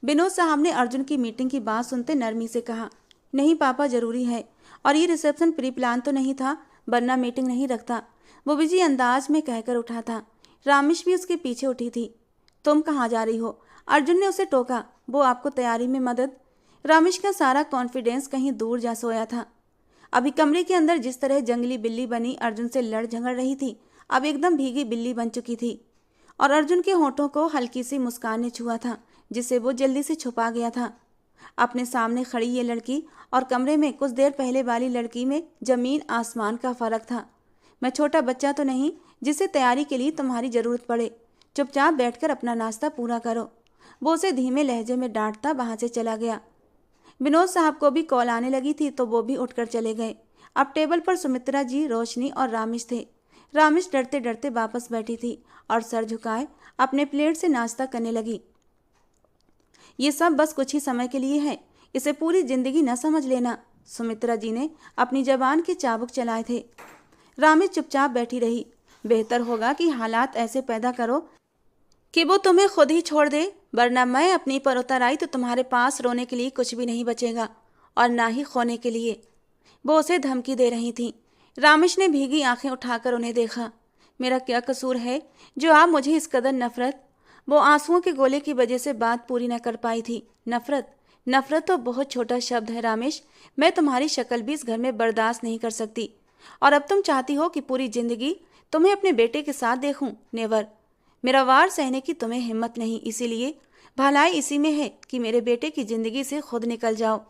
विनोद साहब ने अर्जुन की मीटिंग की बात सुनते नरमी से कहा। नहीं पापा, जरूरी है, और ये रिसेप्शन प्री प्लान तो नहीं था, वरना मीटिंग नहीं रखता, वो बिजी अंदाज में कहकर उठा था। रामेश भी उसके पीछे उठी थी। तुम कहाँ जा रही हो? अर्जुन ने उसे टोका। वो आपको तैयारी में मदद। रामेश का सारा कॉन्फिडेंस कहीं दूर जा सोया था। अभी कमरे के अंदर जिस तरह जंगली बिल्ली बनी अर्जुन से लड़ झगड़ रही थी, अब एकदम भीगी बिल्ली बन चुकी थी, और अर्जुन के होठों को हल्की सी मुस्कान ने छुआ था, जिसे वो जल्दी से छुपा गया था। अपने सामने खड़ी ये लड़की और कमरे में कुछ देर पहले वाली लड़की में जमीन आसमान का फर्क था। मैं छोटा बच्चा तो नहीं जिसे तैयारी के लिए तुम्हारी जरूरत पड़े। चुपचाप बैठकर अपना नाश्ता पूरा करो। वो उसे धीमे लहजे में डांटता वहां से चला गया। विनोद साहब को भी कॉल आने लगी थी तो वो भी उठकर चले गए। अब टेबल पर सुमित्रा जी, रोशनी और रामेश थे। रामेश डरते डरते वापस बैठी थी और सर झुकाए अपने प्लेट से नाश्ता करने लगी। ये सब बस कुछ ही समय के लिए है, इसे पूरी जिंदगी न समझ लेना। सुमित्रा जी ने अपनी जबान के चाबुक चलाए थे। रामेश चुपचाप बैठी रही। बेहतर होगा कि हालात ऐसे पैदा करो कि वो तुम्हें खुद ही छोड़ दे, वरना मैं अपनी पर उतर आई तो तुम्हारे पास रोने के लिए कुछ भी नहीं बचेगा, और ना ही खोने के लिए। वो उसे धमकी दे रही थी। रामेश ने भीगी आंखें उठाकर उन्हें देखा। मेरा क्या कसूर है जो आप मुझे इस कदर नफरत? वो आंसुओं के गोले की वजह से बात पूरी न कर पाई थी। नफरत? नफरत तो बहुत छोटा शब्द है रामेश। मैं तुम्हारी शक्ल भी इस घर में बर्दाश्त नहीं कर सकती, और अब तुम चाहती हो कि पूरी जिंदगी तुम्हें अपने बेटे के साथ देखूं? नेवर। मेरा वार सहने की तुम्हें हिम्मत नहीं, इसीलिए भलाई इसी में है कि मेरे बेटे की जिंदगी से खुद निकल जाओ।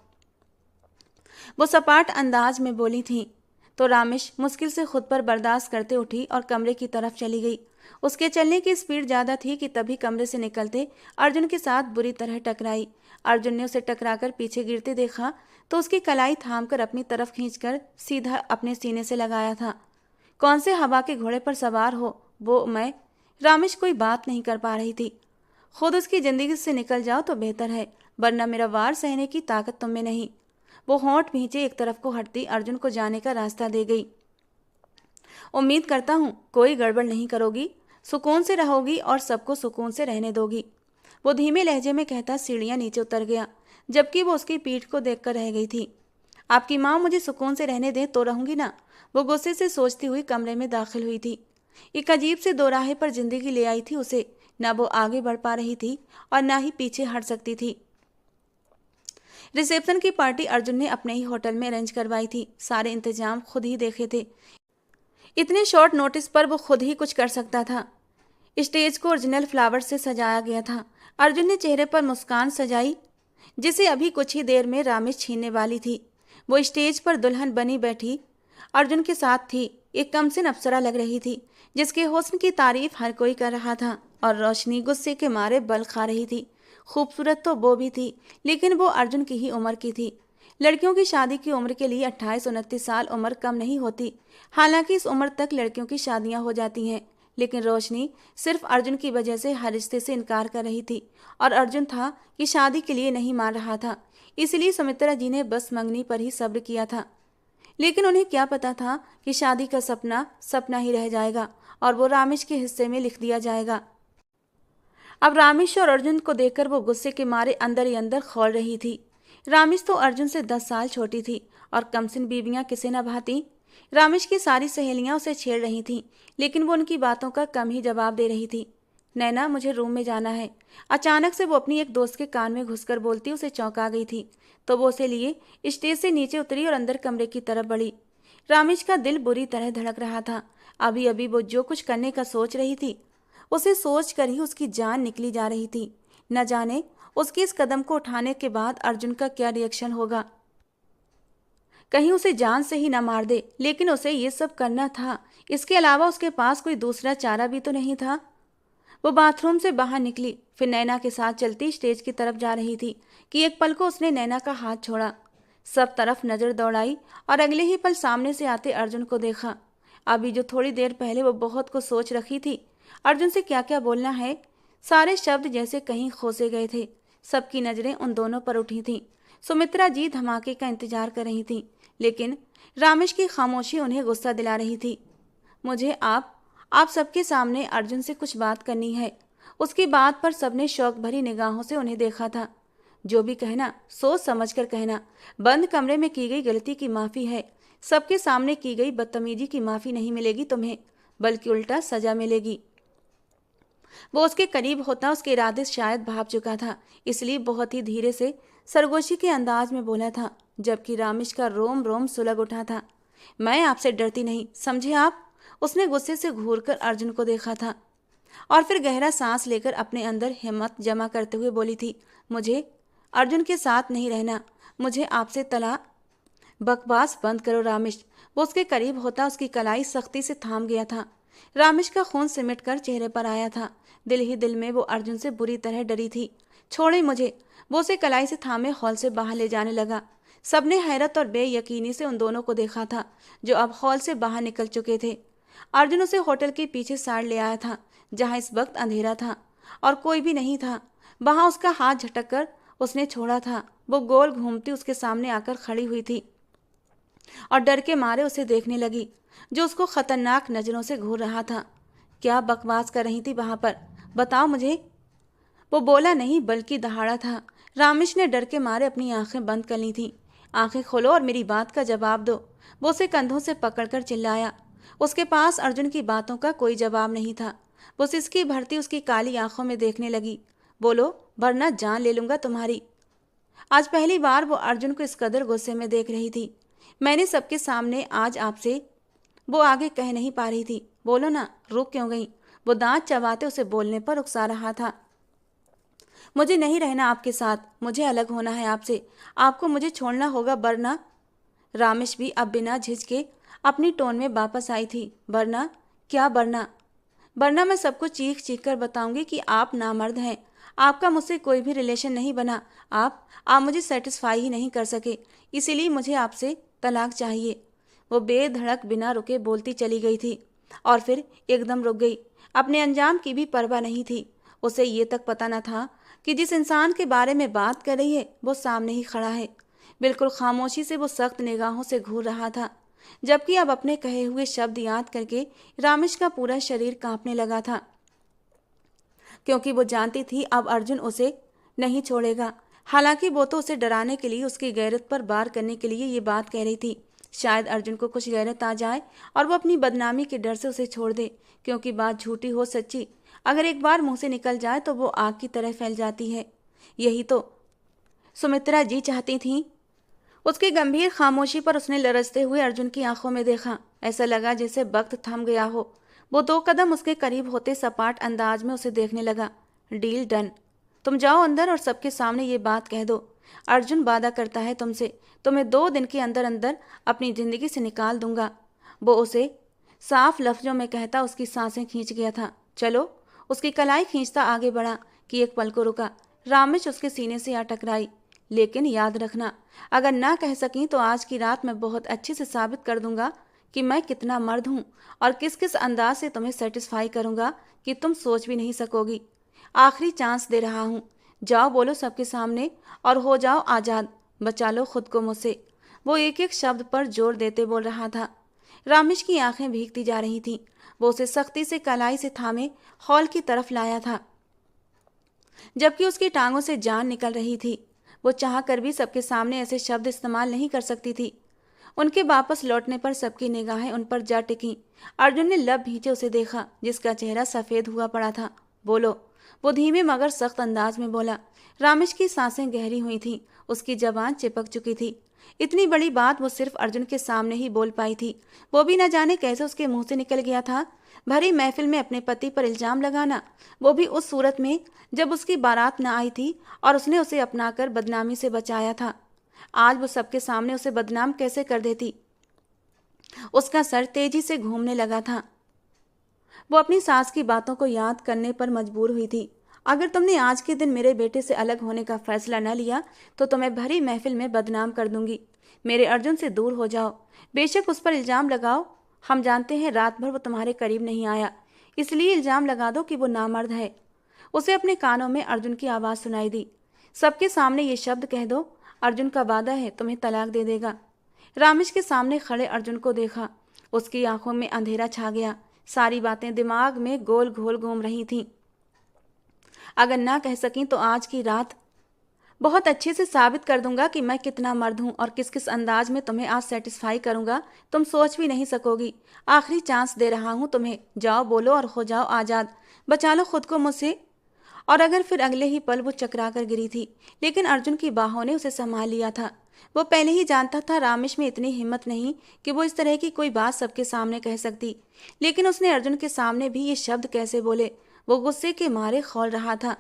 वो सपाट अंदाज में बोली थी तो रामेश मुश्किल से खुद पर बर्दाश्त करते उठी और कमरे की तरफ चली गई। उसके चलने की स्पीड ज़्यादा थी कि तभी कमरे से निकलते अर्जुन के साथ बुरी तरह टकराई। अर्जुन ने उसे टकराकर पीछे गिरते देखा तो उसकी कलाई थामकर अपनी तरफ खींचकर सीधा अपने सीने से लगाया था। कौन से हवा के घोड़े पर सवार हो वो मैं? रामेश कोई बात नहीं कर पा रही थी। खुद उसकी जिंदगी से निकल जाओ तो बेहतर है, वरना मेरा वार सहने की ताकत तुम में नहीं। वो होंठ भींचे एक तरफ को हटती अर्जुन को जाने का रास्ता दे गई। उम्मीद करता हूँ कोई गड़बड़ नहीं करोगी, सुकून से रहोगी और सबको सुकून से रहने दोगी। वो धीमे लहजे में कहता सीढ़ियाँ नीचे उतर गया, जबकि वो उसकी पीठ को देखकर रह गई थी। आपकी माँ मुझे सुकून से रहने दे तो रहूंगी ना, वो गुस्से से सोचती हुई कमरे में दाखिल हुई थी। एक अजीब से दोराहे पर जिंदगी ले आई थी उसे। ना वो आगे बढ़ पा रही थी और ना ही पीछे हट सकती थी। रिसेप्शन की पार्टी अर्जुन ने अपने ही होटल में अरेंज करवाई थी। सारे इंतजाम खुद ही देखे थे। इतने शॉर्ट नोटिस पर वो खुद ही कुछ कर सकता था। स्टेज को ओरिजिनल फ्लावर से सजाया गया था। अर्जुन ने चेहरे पर मुस्कान सजाई, जिसे अभी कुछ ही देर में रामेश छीनने वाली थी। वो स्टेज पर दुल्हन बनी बैठी अर्जुन के साथ थी। एक कमसिन अप्सरा लग रही थी, जिसके हुस्न की तारीफ हर कोई कर रहा था, और रोशनी गुस्से के मारे बल खा रही थी। खूबसूरत तो वो भी थी, लेकिन वो अर्जुन की ही उम्र की थी। लड़कियों की शादी की उम्र के लिए 28-29 साल उम्र कम नहीं होती। हालांकि इस उम्र तक लड़कियों की शादियां हो जाती हैं, लेकिन रोशनी सिर्फ अर्जुन की वजह से हर रिश्ते से इनकार कर रही थी और अर्जुन था कि शादी के लिए नहीं मान रहा था। इसलिए सुमित्रा जी ने बस मंगनी पर ही सब्र किया था। लेकिन उन्हें क्या पता था कि शादी का सपना सपना ही रह जाएगा और वो रामेश के हिस्से में लिख दिया जाएगा। अब रामेश और अर्जुन को देखकर वो गुस्से के मारे अंदर ही अंदर खौल रही थी। रामेश तो अर्जुन से 10 साल छोटी थी और कमसिन बीवियां किसे न भाती। रामेश की सारी सहेलियां उसे छेड़ रही थीं, लेकिन वो उनकी बातों का कम ही जवाब दे रही थी। नैना, मुझे रूम में जाना है। अचानक से वो अपनी एक दोस्त के कान में घुसकर बोलती उसे चौंका गई थी, तो वो उसे लिए स्टेज से नीचे उतरी और अंदर कमरे की तरफ बढ़ी। रामेश का दिल बुरी तरह धड़क रहा था। अभी अभी वो जो कुछ करने का सोच रही थी, उसे सोच कर ही उसकी जान निकली जा रही थी। न जाने उसके इस कदम को उठाने के बाद अर्जुन का क्या रिएक्शन होगा। कहीं उसे जान से ही न मार दे, लेकिन उसे ये सब करना था। इसके अलावा उसके पास कोई दूसरा चारा भी तो नहीं था। वो बाथरूम से बाहर निकली, फिर नैना के साथ चलती स्टेज की तरफ जा रही थी कि एक पल को उसने नैना का हाथ छोड़ा। सब तरफ नजर दौड़ाई और अगले ही पल सामने से आते अर्जुन को देखा। अभी जो थोड़ी देर पहले वो बहुत कुछ सोच रखी थी, अर्जुन से क्या क्या बोलना है, सारे शब्द जैसे कहीं खोसे गए थे। सबकी नजरें उन दोनों पर उठी थीं। सुमित्रा जी धमाके का इंतजार कर रही थीं, लेकिन रामेश की खामोशी उन्हें गुस्सा दिला रही थी। मुझे आप सबके सामने अर्जुन से कुछ बात करनी है। उसकी बात पर सबने शौक भरी निगाहों से उन्हें देखा था। जो भी कहना सोच समझ कर कहना। बंद कमरे में की गई गलती की माफी है, सबके सामने की गई बदतमीजी की माफी नहीं मिलेगी तुम्हें, बल्कि उल्टा सजा मिलेगी। वो उसके करीब होता उसके इरादे शायद भाप चुका था, इसलिए बहुत ही धीरे से सरगोशी के अंदाज में बोला था, जबकि रामेश का रोम रोम सुलग उठा था। मैं आपसे डरती नहीं, समझे आप? उसने गुस्से से घूरकर अर्जुन को देखा था और फिर गहरा सांस लेकर अपने अंदर हिम्मत जमा करते हुए बोली थी, मुझे अर्जुन के साथ नहीं रहना, मुझे आपसे तलाक। बकवास बंद करो रामेश। वो उसके करीब होता उसकी कलाई सख्ती से थाम गया था। रामेश का खून सिमट कर चेहरे पर आया था। दिल ही दिल में वो अर्जुन से बुरी तरह डरी थी। छोड़े मुझे। वो उसे कलाई से थामे हॉल से बाहर ले जाने लगा। सबने हैरत और बेयकीनी से उन दोनों को देखा था, जो अब हॉल से बाहर निकल चुके थे। अर्जुन उसे होटल के पीछे साड़ ले आया था, जहां इस वक्त अंधेरा था और कोई भी नहीं था। वहां उसका हाथ झटक कर उसने छोड़ा था। वो गोल घूमती उसके सामने आकर खड़ी हुई थी और डर के मारे उसे देखने लगी, जो उसको खतरनाक नजरों से घूर रहा था। क्या बकवास कर रही थी वहां पर, बताओ मुझे। वो बोला नहीं बल्कि दहाड़ा था। रामेश ने डर के मारे अपनी आंखें बंद कर ली थीं। आंखें खोलो और मेरी बात का जवाब दो। वो उसे कंधों से पकड़कर चिल्लाया। उसके पास अर्जुन की बातों का कोई जवाब नहीं था। वो सिसकी भरती उसकी काली आंखों में देखने लगी। बोलो वरना जान ले लूंगा तुम्हारी। आज पहली बार वो अर्जुन को इस कदर गुस्से में देख रही थी। मैंने सबके सामने आज आपसे। वो आगे कह नहीं पा रही थी। बोलो ना, रुक क्यों गई? वो दांत चबाते उसे बोलने पर उकसा रहा था। मुझे नहीं रहना आपके साथ, मुझे अलग होना है आपसे। आपको मुझे छोड़ना होगा वरना। रामेश भी अब बिना झिझके अपनी टोन में वापस आई थी। वरना क्या? वरना मैं सबको चीख चीख कर बताऊंगी कि आप नामर्द हैं। आपका मुझसे कोई भी रिलेशन नहीं बना। आप मुझे सेटिस्फाई ही नहीं कर सके, इसीलिए मुझे आपसे तलाक चाहिए। वो बेधड़क बिना रुके बोलती चली गई थी और फिर एकदम रुक गई। अपने अंजाम की भी परवाह नहीं थी। उसे ये तक पता न था कि जिस इंसान के बारे में बात कर रही है वो सामने ही खड़ा है। बिल्कुल खामोशी से वो सख्त निगाहों से घूर रहा था, जबकि अब अपने कहे हुए शब्द याद करके रामेश का पूरा शरीर कांपने लगा था, क्योंकि वो जानती थी अब अर्जुन उसे नहीं छोड़ेगा। हालांकि वो तो उसे डराने के लिए, उसकी गैरत पर वार करने के लिए ये बात कह रही थी। शायद अर्जुन को कुछ गैरत आ जाए और वो अपनी बदनामी के डर से उसे छोड़ दे, क्योंकि बात झूठी हो सच्ची अगर एक बार मुंह से निकल जाए तो वो आग की तरह फैल जाती है। यही तो सुमित्रा जी चाहती थीं। उसकी गंभीर खामोशी पर उसने लरजते हुए अर्जुन की आंखों में देखा। ऐसा लगा जैसे वक्त थम गया हो। वो 2 कदम उसके करीब होते सपाट अंदाज में उसे देखने लगा। Deal done. तुम जाओ अंदर और सबके सामने ये बात कह दो। अर्जुन वादा करता है तुमसे, तुम्हें 2 दिन के अंदर अंदर अपनी जिंदगी से निकाल दूंगा। वो उसे साफ लफ्जों में कहता उसकी सांसें खींच गया था। चलो। उसकी कलाई खींचता आगे बढ़ा कि एक पल को रुका। रामेश उसके सीने से आ टकराई। लेकिन याद रखना, अगर ना कह सकी तो आज की रात मैं बहुत अच्छे से साबित कर दूंगा कि मैं कितना मर्द हूं और किस किस अंदाज से तुम्हें सेटिस्फाई करूंगा कि तुम सोच भी नहीं सकोगी। आखिरी चांस दे रहा हूं, जाओ बोलो सबके सामने और हो जाओ आजाद, बचा लो खुद को मुझसे। वो एक एक शब्द पर जोर देते बोल रहा था। रामेश की आंखें भीगती जा रही थीं। वो उसे सख्ती से कलाई से थामे हॉल की तरफ लाया था, जबकि उसकी टांगों से जान निकल रही थी। वो चाह कर भी सबके सामने ऐसे शब्द इस्तेमाल नहीं कर सकती थी। उनके वापस लौटने पर सबकी निगाहें उन पर जा टिकीं। अर्जुन ने लब भींचे उसे देखा, जिसका चेहरा सफेद हुआ पड़ा था। बोलो, वो धीमे मगर सख्त अंदाज में बोला। रामेश की सांसें गहरी हुई थीं, उसकी जबान चिपक चुकी थी। इतनी बड़ी बात वो सिर्फ अर्जुन के सामने ही बोल पाई थी। वो भी न जाने कैसे उसके मुंह से निकल गया था। भरी महफिल में अपने पति पर इल्जाम लगाना, वो भी उस सूरत में जब उसकी बारात न आई थी और उसने उसे अपनाकर बदनामी से बचाया था। आज वो सबके सामने उसे बदनाम कैसे कर देती। उसका सर तेजी से घूमने लगा था। वो अपनी सास की बातों को याद करने पर मजबूर हुई थी। अगर तुमने आज के दिन मेरे बेटे से अलग होने का फैसला न लिया तो तुम्हें भरी महफिल में बदनाम कर दूंगी। मेरे अर्जुन से दूर हो जाओ, बेशक उस पर इल्जाम लगाओ। हम जानते हैं रात भर वो तुम्हारे करीब नहीं आया, इसलिए इल्जाम लगा दो कि वो नामर्द है। उसे अपने कानों में अर्जुन की आवाज़ सुनाई दी। सबके सामने ये शब्द कह दो, अर्जुन का वादा है तुम्हें तलाक दे देगा। रामेश के सामने खड़े अर्जुन को देखा। उसकी आंखों में अंधेरा छा गया। सारी बातें दिमाग में गोल घोल घूम रही थीं। अगर ना कह सकी तो आज की रात बहुत अच्छे से साबित कर दूंगा कि मैं कितना मर्द हूं और किस किस अंदाज में तुम्हें आज सेटिस्फाई करूंगा, तुम सोच भी नहीं सकोगी। आखिरी चांस दे रहा हूं तुम्हें, जाओ बोलो और हो जाओ आजाद, बचा लो खुद को मुझसे। और अगर फिर अगले ही पल वो चकरा कर गिरी थी, लेकिन अर्जुन की बाहों ने उसे संभाल लिया था। वो पहले ही जानता था रामेश में इतनी हिम्मत नहीं कि वो इस तरह की कोई बात सबके सामने कह सकती, लेकिन उसने अर्जुन के सामने भी ये शब्द कैसे बोले, वो गुस्से के मारे खौल रहा था।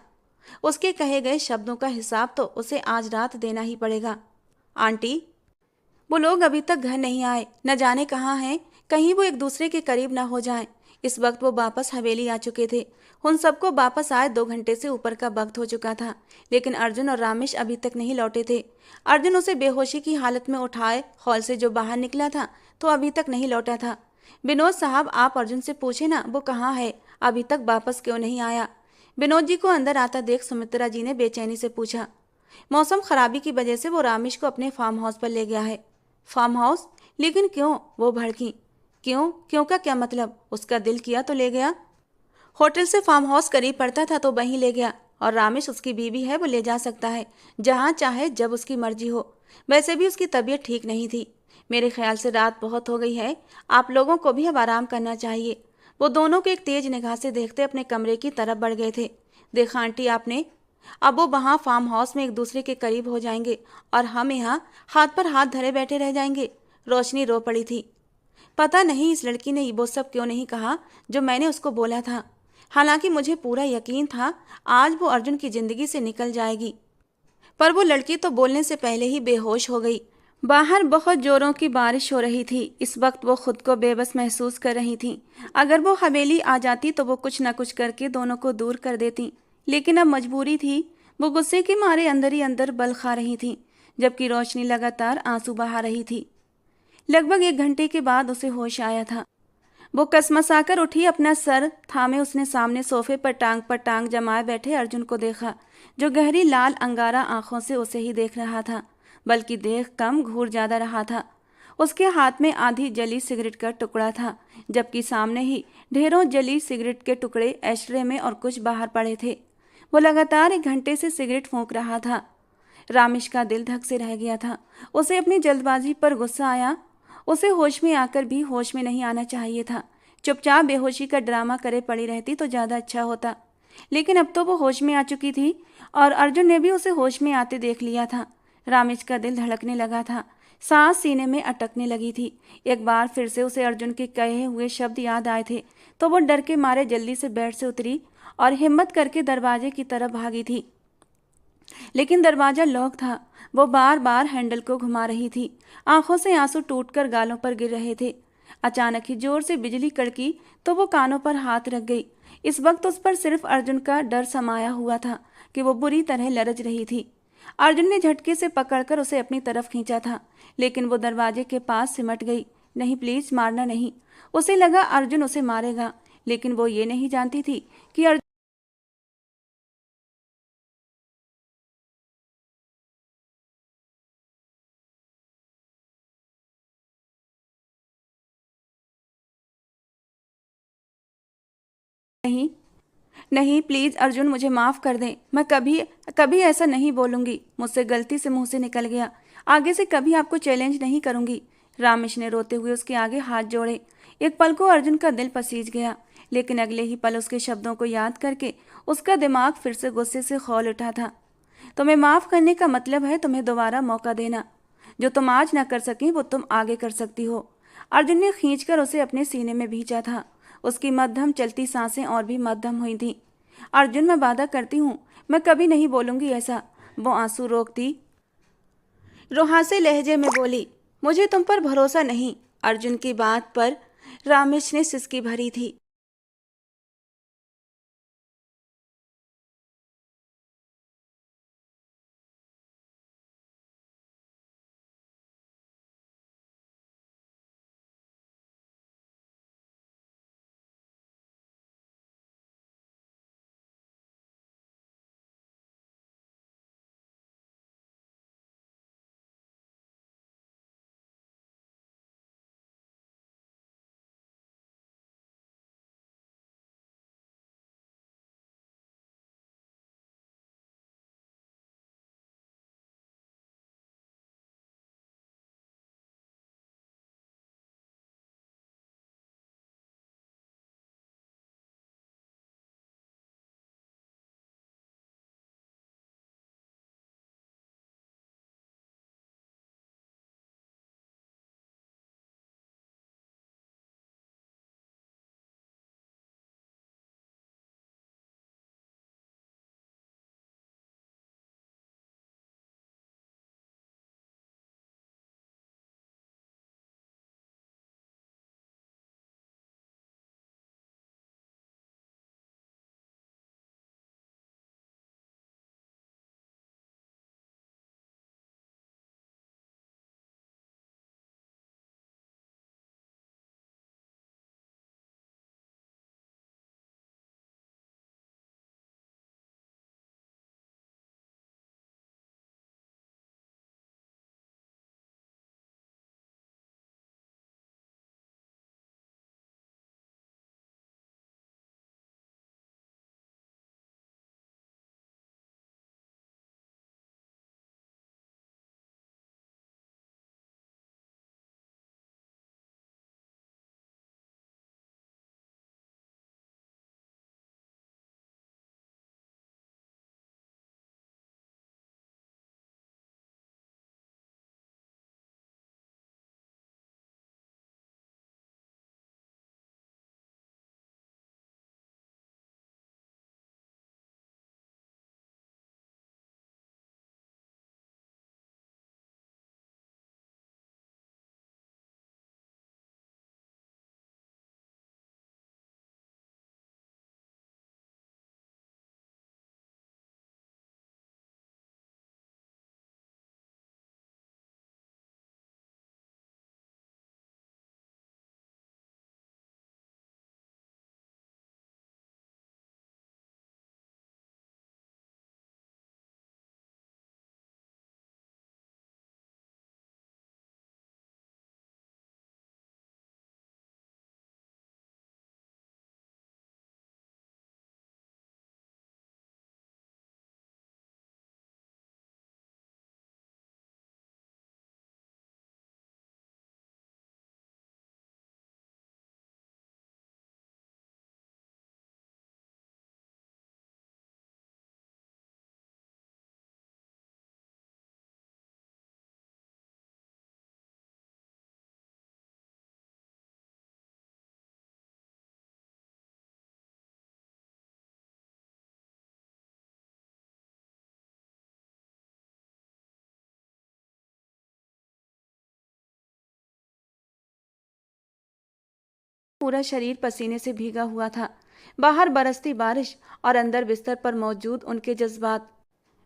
उसके कहे गए शब्दों का हिसाब तो उसे आज रात देना ही पड़ेगा। आंटी, वो लोग अभी तक घर नहीं आए, न जाने कहाँ हैं, कहीं वो एक दूसरे के करीब ना हो जाएं। इस वक्त वो वापस हवेली आ चुके थे। उन सबको वापस आए 2 घंटे से ऊपर का वक्त हो चुका था, लेकिन अर्जुन और रामेश अभी तक नहीं लौटे थे। अर्जुन उसे बेहोशी की हालत में उठाए हॉल से जो बाहर निकला था तो अभी तक नहीं लौटा था। विनोद साहब, आप अर्जुन से पूछे ना वो कहाँ है, अभी तक वापस क्यों नहीं आया। विनोद जी को अंदर आता देख सुमित्रा जी ने बेचैनी से पूछा। मौसम खराबी की वजह से वो रामेश को अपने फार्म हाउस पर ले गया है। Farm house? लेकिन क्यों? वो भड़की। क्यों? क्यों का क्या मतलब? उसका दिल किया तो ले गया। होटल से फार्म हाउस करीब पड़ता था तो वहीं ले गया, और रामेश उसकी बीवी है, वो ले जा सकता है जहाँ चाहे जब उसकी मर्जी हो। वैसे भी उसकी तबीयत ठीक नहीं थी। मेरे ख्याल से रात बहुत हो गई है, आप लोगों को भी अब आराम करना चाहिए। वो दोनों को एक तेज निगाह से देखते अपने कमरे की तरफ बढ़ गए थे। देखा आंटी आपने, अब वो वहाँ फार्म हाउस में एक दूसरे के करीब हो जाएंगे और हम यहाँ हाथ पर हाथ धरे बैठे रह जाएंगे। रोशनी रो पड़ी थी। पता नहीं इस लड़की ने वो सब क्यों नहीं कहा जो मैंने उसको बोला था। हालांकि मुझे पूरा यकीन था आज वो अर्जुन की जिंदगी से निकल जाएगी, पर वो लड़की तो बोलने से पहले ही बेहोश हो गई। बाहर बहुत जोरों की बारिश हो रही थी। इस वक्त वो खुद को बेबस महसूस कर रही थीं। अगर वो हवेली आ जाती तो वो कुछ न कुछ करके दोनों को दूर कर देती, लेकिन अब मजबूरी थी। वो गुस्से के मारे अंदर ही अंदर बल खा रही थी, जबकि रोशनी लगातार आंसू बहा रही थी। लगभग 1 घंटे के बाद उसे होश आया था। वो कसमसाकर उठी, अपना सर थामे उसने सामने सोफे पर टांग जमाए बैठे अर्जुन को देखा, जो गहरी लाल अंगारा आंखों से उसे ही देख रहा था, बल्कि देख कम घूर ज्यादा रहा था। उसके हाथ में आधी जली सिगरेट का टुकड़ा था, जबकि सामने ही ढेरों जली सिगरेट के टुकड़े एस्ट्रे में और कुछ बाहर पड़े थे। वो लगातार 1 घंटे से सिगरेट फूंक रहा था। रामेश का दिल धक से रह गया था। उसे अपनी जल्दबाजी पर गुस्सा आया। उसे होश में आकर भी होश में नहीं आना चाहिए था। चुपचाप बेहोशी का ड्रामा करे पड़ी रहती तो ज़्यादा अच्छा होता, लेकिन अब तो वो होश में आ चुकी थी और अर्जुन ने भी उसे होश में आते देख लिया था। रामेश का दिल धड़कने लगा था, सांस सीने में अटकने लगी थी। एक बार फिर से उसे अर्जुन के कहे हुए शब्द याद आए थे तो वो डर के मारे जल्दी से बेड से उतरी और हिम्मत करके दरवाजे की तरफ भागी थी, लेकिन दरवाजा लॉक था। वो बार बार हैंडल को घुमा रही थी। आंखों से आंसू टूटकर गालों पर गिर रहे थे। अचानक ही जोर से बिजली कड़की तो वो कानों पर हाथ रख गई। इस वक्त उस पर सिर्फ अर्जुन का डर समाया हुआ था कि वो बुरी तरह लरज रही थी। अर्जुन ने झटके से पकड़कर उसे अपनी तरफ खींचा था, लेकिन वो दरवाजे के पास सिमट गई। नहीं प्लीज, मारना नहीं। उसे लगा अर्जुन उसे मारेगा, लेकिन वो ये नहीं जानती थी कि अर्जुन नहीं। नहीं प्लीज अर्जुन, मुझे माफ कर दें। मैं कभी कभी ऐसा नहीं बोलूंगी। मुझसे गलती से मुंह से निकल गया। आगे से कभी आपको चैलेंज नहीं करूंगी। रामेश ने रोते हुए उसके आगे हाथ जोड़े। एक पल को अर्जुन का दिल पसीज गया, लेकिन अगले ही पल उसके शब्दों को याद करके उसका दिमाग फिर से गुस्से से खौल उठा था। तुम्हें माफ करने का मतलब है तुम्हें दोबारा मौका देना। जो तुम आज ना कर सकी वो तुम आगे कर सकती हो। अर्जुन ने खींचकर उसे अपने सीने में भींचा था। उसकी मध्यम चलती सांसें और भी मध्यम हुई थीं। अर्जुन, मैं वादा करती हूँ, मैं कभी नहीं बोलूंगी ऐसा। वो आंसू रोकती रुहासे लहजे में बोली, मुझे तुम पर भरोसा नहीं। अर्जुन की बात पर रामेश ने सिसकी भरी थी। पूरा शरीर पसीने से भीगा हुआ था। बाहर बरसती बारिश और अंदर बिस्तर पर मौजूद उनके जज्बात।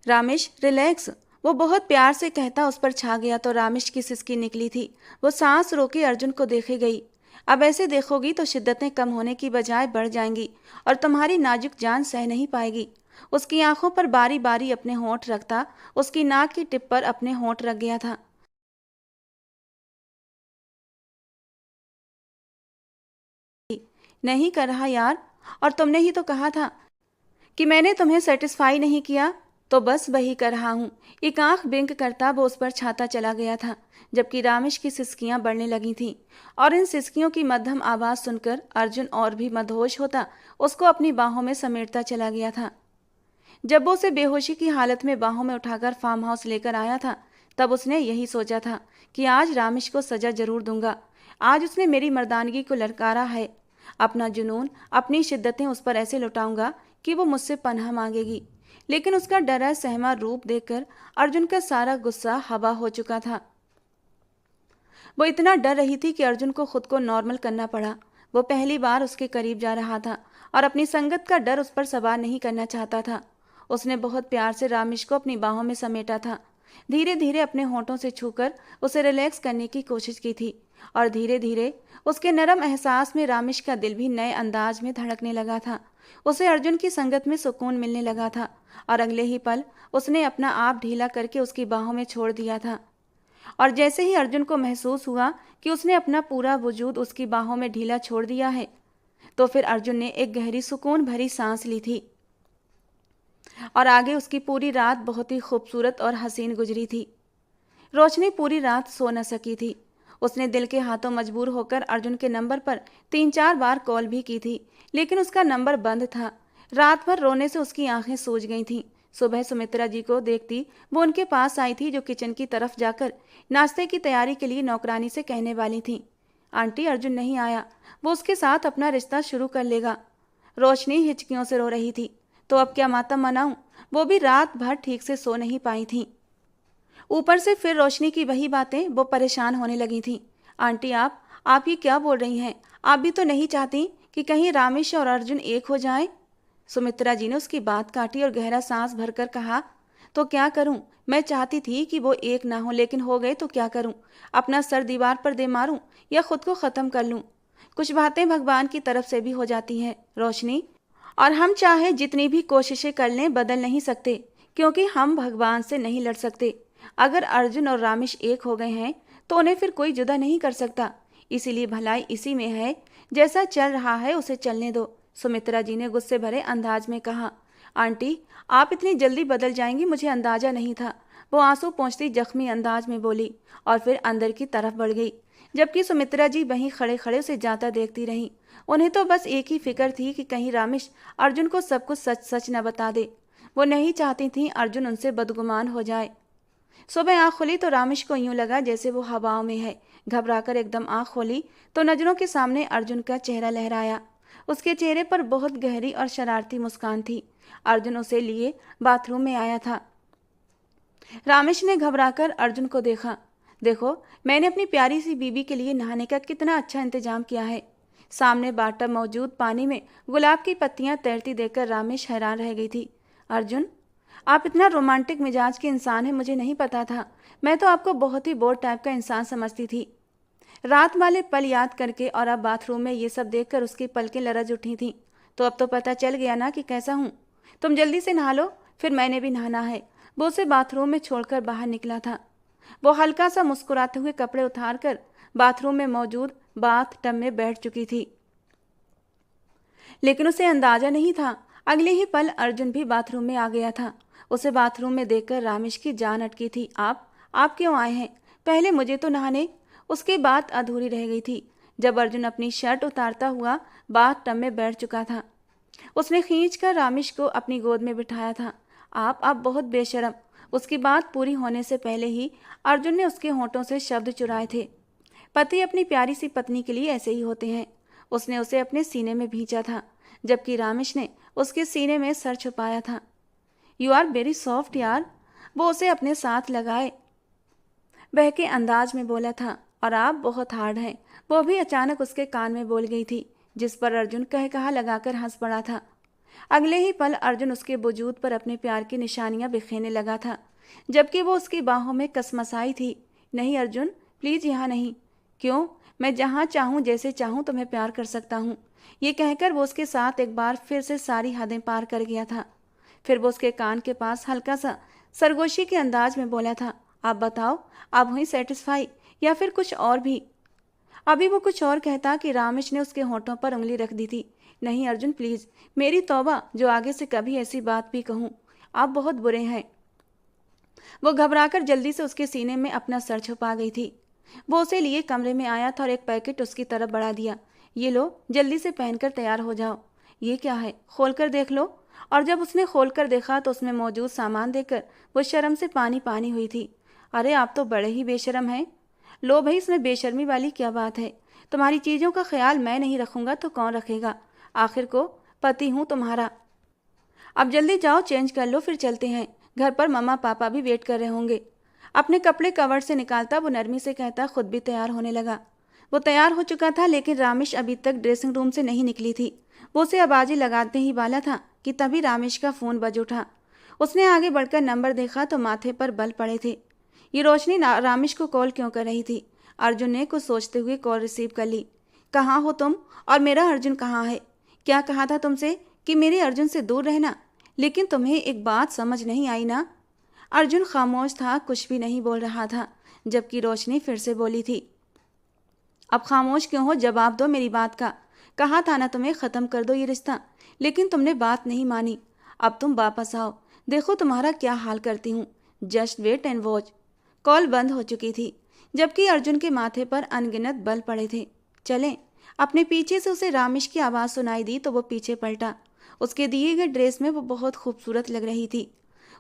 रामेश रिलैक्स, वो बहुत प्यार से कहता उस पर छा गया तो रामेश की सिसकी निकली थी। वो सांस रोके अर्जुन को देखे गई। अब ऐसे देखोगी तो शिद्दतें कम होने की बजाय बढ़ जाएंगी और तुम्हारी नाजुक जान सह नहीं पाएगी। उसकी आंखों पर बारी बारी अपने होंठ रखता, उसकी नाक की टिप पर अपने होंठ रख गया था। नहीं कर रहा यार, और तुमने ही तो कहा था कि मैंने तुम्हें सेटिस्फाई नहीं किया, तो बस वही कर रहा हूँ। एक आंख बिंक करता वो उस पर छाता चला गया था, जबकि रामेश की सिसकियां बढ़ने लगी थीं। और इन सिसकियों की मध्यम आवाज सुनकर अर्जुन और भी मदहोश होता उसको अपनी बाहों में समेटता चला गया था। जब वो उसे बेहोशी की हालत में बाहों में उठाकर फार्म हाउस लेकर आया था, तब उसने यही सोचा था कि आज रामेश को सजा जरूर दूंगा। आज उसने मेरी मर्दानगी को ललकारा है। अपना जुनून, अपनी शिद्दतें उस पर ऐसे लुटाऊंगा कि वो मुझसे पनाह मांगेगी। लेकिन उसका डरा सहमा रूप देखकर अर्जुन का सारा गुस्सा हवा हो चुका था। वो इतना डर रही थी कि अर्जुन को खुद को नॉर्मल करना पड़ा। वो पहली बार उसके करीब जा रहा था और अपनी संगत का डर उस पर सवार नहीं करना चाहता था। उसने बहुत प्यार से रामेश को अपनी बाहों में समेटा था। धीरे धीरे अपने होंठों से छूकर उसे रिलैक्स करने की कोशिश की थी और धीरे धीरे उसके नरम एहसास में रामेश का दिल भी नए अंदाज में धड़कने लगा था। उसे अर्जुन की संगत में सुकून मिलने लगा था और अगले ही पल उसने अपना आप ढीला करके उसकी बाहों में छोड़ दिया था। और जैसे ही अर्जुन को महसूस हुआ कि उसने अपना पूरा वजूद उसकी बाहों में ढीला छोड़ दिया है, तो फिर अर्जुन ने एक गहरी सुकून भरी सांस ली थी। और आगे उसकी पूरी रात बहुत ही खूबसूरत और हसीन गुजरी थी। रोशनी पूरी रात सो न सकी थी। उसने दिल के हाथों मजबूर होकर अर्जुन के नंबर पर 3-4 बार कॉल भी की थी, लेकिन उसका नंबर बंद था। रात भर रोने से उसकी आंखें सूज गई थीं। सुबह सुमित्रा जी को देखती वो उनके पास आई थी, जो किचन की तरफ जाकर नाश्ते की तैयारी के लिए नौकरानी से कहने वाली थी, आंटी अर्जुन नहीं आया, वो उसके साथ अपना रिश्ता शुरू कर लेगा। रोशनी हिचकियों से रो रही थी। तो अब क्या मातम मनाऊं? वो भी रात भर ठीक से सो नहीं पाई थी। ऊपर से फिर रोशनी की वही बातें, वो परेशान होने लगी थी। आंटी आप ये क्या बोल रही हैं? आप भी तो नहीं चाहती कि कहीं रामेश और अर्जुन एक हो जाएं? सुमित्रा जी ने उसकी बात काटी और गहरा सांस भरकर कहा, तो क्या करूं? मैं चाहती थी कि वो एक ना हो, लेकिन हो गए तो क्या करूं? अपना सर दीवार पर दे मारूं या खुद को खत्म कर लूं? कुछ बातें भगवान की तरफ से भी हो जाती हैं रोशनी, और हम चाहे जितनी भी कोशिशें कर लें बदल नहीं सकते, क्योंकि हम भगवान से नहीं लड़ सकते। अगर अर्जुन और रामेश एक हो गए हैं तो उन्हें फिर कोई जुदा नहीं कर सकता। इसीलिए भलाई इसी में है, जैसा चल रहा है उसे चलने दो। सुमित्रा जी ने गुस्से भरे अंदाज में कहा, आंटी आप इतनी जल्दी बदल जाएंगी मुझे अंदाजा नहीं था। वो आंसू पोंछती जख्मी अंदाज में बोली और फिर अंदर की तरफ बढ़ गई, जबकि सुमित्रा जी वहीं खड़े खड़े उसे जाता देखती रहीं। उन्हें तो बस एक ही फिक्र थी कि कहीं रामेश अर्जुन को सब कुछ सच सच न बता दे। वो नहीं चाहती थी अर्जुन उनसे बदगुमान हो जाए। सुबह आंख खुली तो रामेश को यूं लगा जैसे वो हवाओं में है। घबराकर एकदम आंख खोली तो नजरों के सामने अर्जुन का चेहरा लहराया। उसके चेहरे पर बहुत गहरी और शरारती मुस्कान थी। अर्जुन उसे लिए बाथरूम में आया था। रामेश ने घबराकर अर्जुन को देखा। देखो, मैंने अपनी प्यारी सी बीबी के लिए नहाने का कितना अच्छा इंतजाम किया है। सामने बाटब मौजूद पानी में गुलाब की पत्तियां तैरती देखकर रामेश हैरान रह गई थी। अर्जुन, आप इतना रोमांटिक मिजाज के इंसान हैं मुझे नहीं पता था। मैं तो आपको बहुत ही बोर टाइप का इंसान समझती थी। रात वाले पल याद करके और अब बाथरूम में ये सब देखकर उसकी पलकें लरज उठी थीं। तो अब तो पता चल गया ना कि कैसा हूँ। तुम जल्दी से नहा लो, फिर मैंने भी नहाना है। वो उसे बाथरूम में छोड़कर बाहर निकला था। वो हल्का सा मुस्कुराते हुए कपड़े उतारकर बाथरूम में मौजूद बाथ टब में बैठ चुकी थी, लेकिन उसे अंदाजा नहीं था अगले ही पल अर्जुन भी बाथरूम में आ गया था। उसे बाथरूम में देखकर रामेश की जान अटकी थी। आप क्यों आए हैं? पहले मुझे तो नहाने। उसकी बात अधूरी रह गई थी जब अर्जुन अपनी शर्ट उतारता हुआ बाथ टब में बैठ चुका था। उसने खींचकर रामेश को अपनी गोद में बिठाया था। आप बहुत बेशर्म। उसकी बात पूरी होने से पहले ही अर्जुन ने उसके होंठों से शब्द चुराए थे। पति अपनी प्यारी सी पत्नी के लिए ऐसे ही होते हैं। उसने उसे अपने सीने में भींचा था, जबकि रामेश ने उसके सीने में सर छुपाया था। यू आर वेरी सॉफ्ट यार, वो उसे अपने साथ लगाए बहके अंदाज में बोला था। और आप बहुत हार्ड हैं, वो भी अचानक उसके कान में बोल गई थी, जिस पर अर्जुन कह कहा लगाकर हंस पड़ा था। अगले ही पल अर्जुन उसके वजूद पर अपने प्यार की निशानियां बिखेरने लगा था, जबकि वो उसकी बाहों में कसमसाई थी। नहीं अर्जुन, प्लीज यहाँ नहीं। क्यों? मैं जहाँ चाहूँ जैसे चाहूँ तुम्हें प्यार कर सकता हूँ। ये कहकर वो उसके साथ एक बार फिर से सारी हदें पार कर गया था। फिर वो उसके कान के पास हल्का सा सरगोशी के अंदाज में बोला था, आप बताओ, आप हुई सेटिस्फाई या फिर कुछ और भी? अभी वो कुछ और कहता कि रामेश ने उसके होठों पर उंगली रख दी थी। नहीं अर्जुन प्लीज, मेरी तौबा जो आगे से कभी ऐसी बात भी कहूँ, आप बहुत बुरे हैं। वो घबराकर जल्दी से उसके सीने में अपना सर छुपा गई थी। वो उसे लिए कमरे में आया था और एक पैकेट उसकी तरफ बढ़ा दिया। ये लो, जल्दी से पहनकर तैयार हो जाओ। ये क्या है? खोल कर देख लो। और जब उसने खोल कर देखा तो उसमें मौजूद सामान देखकर वो शर्म से पानी पानी हुई थी। अरे आप तो बड़े ही बेशर्म हैं। लो भाई, इसमें बेशर्मी वाली क्या बात है? तुम्हारी चीज़ों का ख्याल मैं नहीं रखूंगा तो कौन रखेगा? आखिर को पति हूँ तुम्हारा। अब जल्दी जाओ, चेंज कर लो, फिर चलते हैं। घर पर मम्मा पापा भी वेट कर रहे होंगे। अपने कपड़े कवर से निकालता वो नरमी से कहता खुद भी तैयार होने लगा। वो तैयार हो चुका था, लेकिन रामेश अभी तक ड्रेसिंग रूम से नहीं निकली थी। वो उसे आवाज़ें लगाते ही वाला था कि तभी रामेश का फ़ोन बज उठा। उसने आगे बढ़कर नंबर देखा तो माथे पर बल पड़े थे। ये रोशनी रामेश को कॉल क्यों कर रही थी? अर्जुन ने कुछ सोचते हुए कॉल रिसीव कर ली। कहाँ हो तुम? और मेरा अर्जुन कहाँ है? क्या कहा था तुमसे कि मेरे अर्जुन से दूर रहना? लेकिन तुम्हें एक बात समझ नहीं आई ना? अर्जुन खामोश था, कुछ भी नहीं बोल रहा था, जबकि रोशनी फिर से बोली थी, अब खामोश क्यों हो? जवाब दो मेरी बात का। कहा था ना तुम्हें ख़त्म कर दो ये रिश्ता, लेकिन तुमने बात नहीं मानी। अब तुम वापस आओ, देखो तुम्हारा क्या हाल करती हूँ। Just wait and watch. Call बंद हो चुकी थी, जबकि अर्जुन के माथे पर अनगिनत बल पड़े थे। चलें। अपने पीछे से उसे रामेश की आवाज़ सुनाई दी तो वो पीछे पलटा। उसके दिए गए ड्रेस में वो बहुत खूबसूरत लग रही थी।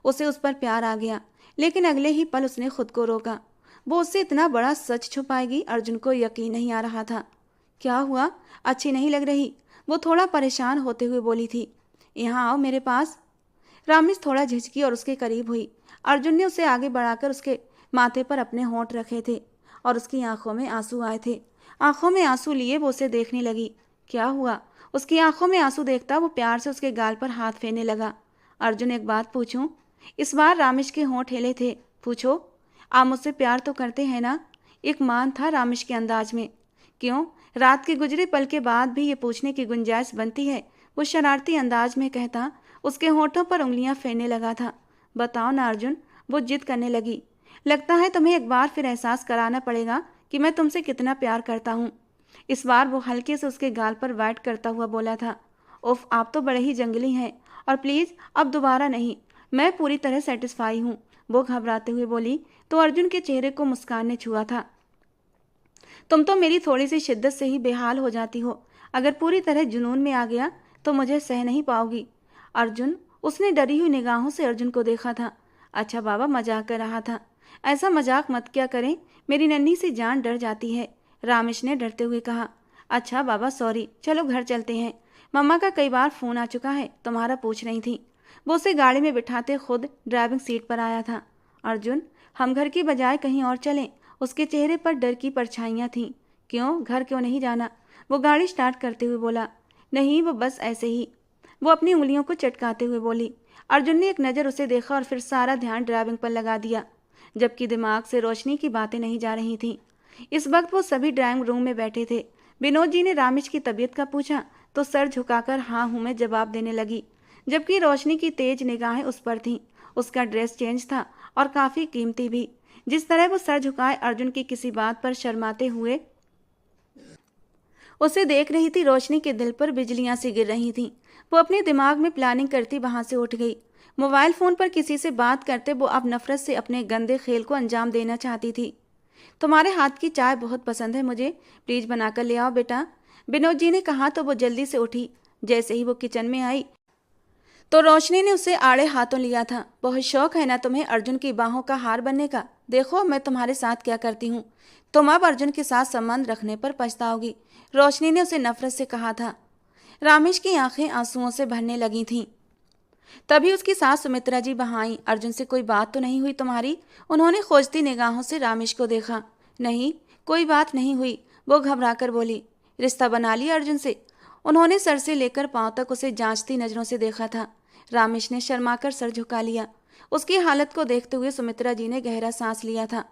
उसे उस पर प्यार आ गया, लेकिन अगले ही पल उसने खुद को रोका। वो उससे इतना बड़ा सच छुपाएगी, अर्जुन को यकीन नहीं आ रहा था। क्या हुआ? अच्छी नहीं लग रही? वो थोड़ा परेशान होते हुए बोली थी। यहाँ आओ मेरे पास। रामेश थोड़ा झिझकी और उसके करीब हुई। अर्जुन ने उसे आगे बढ़ाकर उसके माथे पर अपने होंठ रखे थे और उसकी आंखों में आंसू आए थे। आंखों में आंसू लिए वो उसे देखने लगी। क्या हुआ? उसकी आंखों में आंसू देखता वो प्यार से उसके गाल पर हाथ फेरने लगा। अर्जुन, एक बात पूछूं? इस बार रामेश के होंठ हिले थे। पूछो। आप मुझसे प्यार तो करते हैं ना? एक मान था रामेश के अंदाज में। क्यों? रात के गुजरे पल के बाद भी ये पूछने की गुंजाइश बनती है, वो शरारती अंदाज में कहता उसके होठों पर उंगलियां फेरने लगा था। बताओ ना अर्जुन। वो जिद करने लगी। लगता है तुम्हें एक बार फिर एहसास कराना पड़ेगा कि मैं तुमसे कितना प्यार करता हूँ। इस बार वो हल्के से उसके गाल पर वाइट करता हुआ बोला था। उफ, आप तो बड़े ही जंगली हैं। और प्लीज़ अब दोबारा नहीं, मैं पूरी तरह सेटिस्फाई हूँ। वो घबराते हुए बोली तो अर्जुन के चेहरे को मुस्कान ने छुआ था। तुम तो मेरी थोड़ी सी शिद्दत से ही बेहाल हो जाती हो। अगर पूरी तरह जुनून में आ गया तो मुझे सह नहीं पाओगी। अर्जुन, उसने डरी हुई निगाहों से अर्जुन को देखा था। अच्छा बाबा, मजाक कर रहा था। ऐसा मजाक मत क्या करें, मेरी नन्ही सी जान डर जाती है। रामेश ने डरते हुए कहा। अच्छा बाबा सॉरी, चलो घर चलते हैं। मम्मा का कई बार फ़ोन आ चुका है, तुम्हारा पूछ रही थी। वो उसे गाड़ी में बिठाते खुद ड्राइविंग सीट पर आया था। अर्जुन, हम घर की बजाय कहीं और चलें। उसके चेहरे पर डर की परछाइयाँ थीं। क्यों? घर क्यों नहीं जाना? वो गाड़ी स्टार्ट करते हुए बोला। नहीं, वो बस ऐसे ही। वो अपनी उंगलियों को चटकाते हुए बोली। अर्जुन ने एक नज़र उसे देखा और फिर सारा ध्यान ड्राइविंग पर लगा दिया, जबकि दिमाग से रोशनी की बातें नहीं जा रही थीं। इस वक्त वो सभी ड्राइंग रूम में बैठे थे। विनोद जी ने रामेश की तबीयत का पूछा तो सर झुकाकर हाँ हूँ में जवाब देने लगी, जबकि रोशनी की तेज निगाहें उस पर थीं। उसका ड्रेस चेंज था और काफ़ी कीमती भी। जिस तरह वो सर झुकाए अर्जुन की किसी बात पर शर्माते हुए उसे देख रही थी, रोशनी के दिल पर बिजलियां सी गिर रही थीं। वो अपने दिमाग में प्लानिंग करती वहां से उठ गई। मोबाइल फ़ोन पर किसी से बात करते वो अब नफरत से अपने गंदे खेल को अंजाम देना चाहती थी। तुम्हारे हाथ की चाय बहुत पसंद है मुझे, प्लीज़ बनाकर ले आओ बेटा। विनोद जी ने कहा तो वो जल्दी से उठी। जैसे ही वो किचन में आई तो रोशनी ने उसे आड़े हाथों लिया था। बहुत शौक है ना तुम्हें अर्जुन की बाहों का हार बनने का? देखो मैं तुम्हारे साथ क्या करती हूँ। तुम अब अर्जुन के साथ संबंध रखने पर पछताओगी, रोशनी ने उसे नफरत से कहा था। रामेश की आंखें आंसुओं से भरने लगी थीं। तभी उसकी सास सुमित्रा जी वहां आई। अर्जुन से कोई बात तो नहीं हुई तुम्हारी? उन्होंने खोजती निगाहों से रामेश को देखा। नहीं, कोई बात नहीं हुई। वो घबराकर बोली, रिश्ता बना लिया अर्जुन से? उन्होंने सर से लेकर पांव तक उसे जांचती नजरों से देखा था। रामेश ने शर्माकर सर झुका लिया। उसकी हालत को देखते हुए सुमित्रा जी ने गहरा सांस लिया था।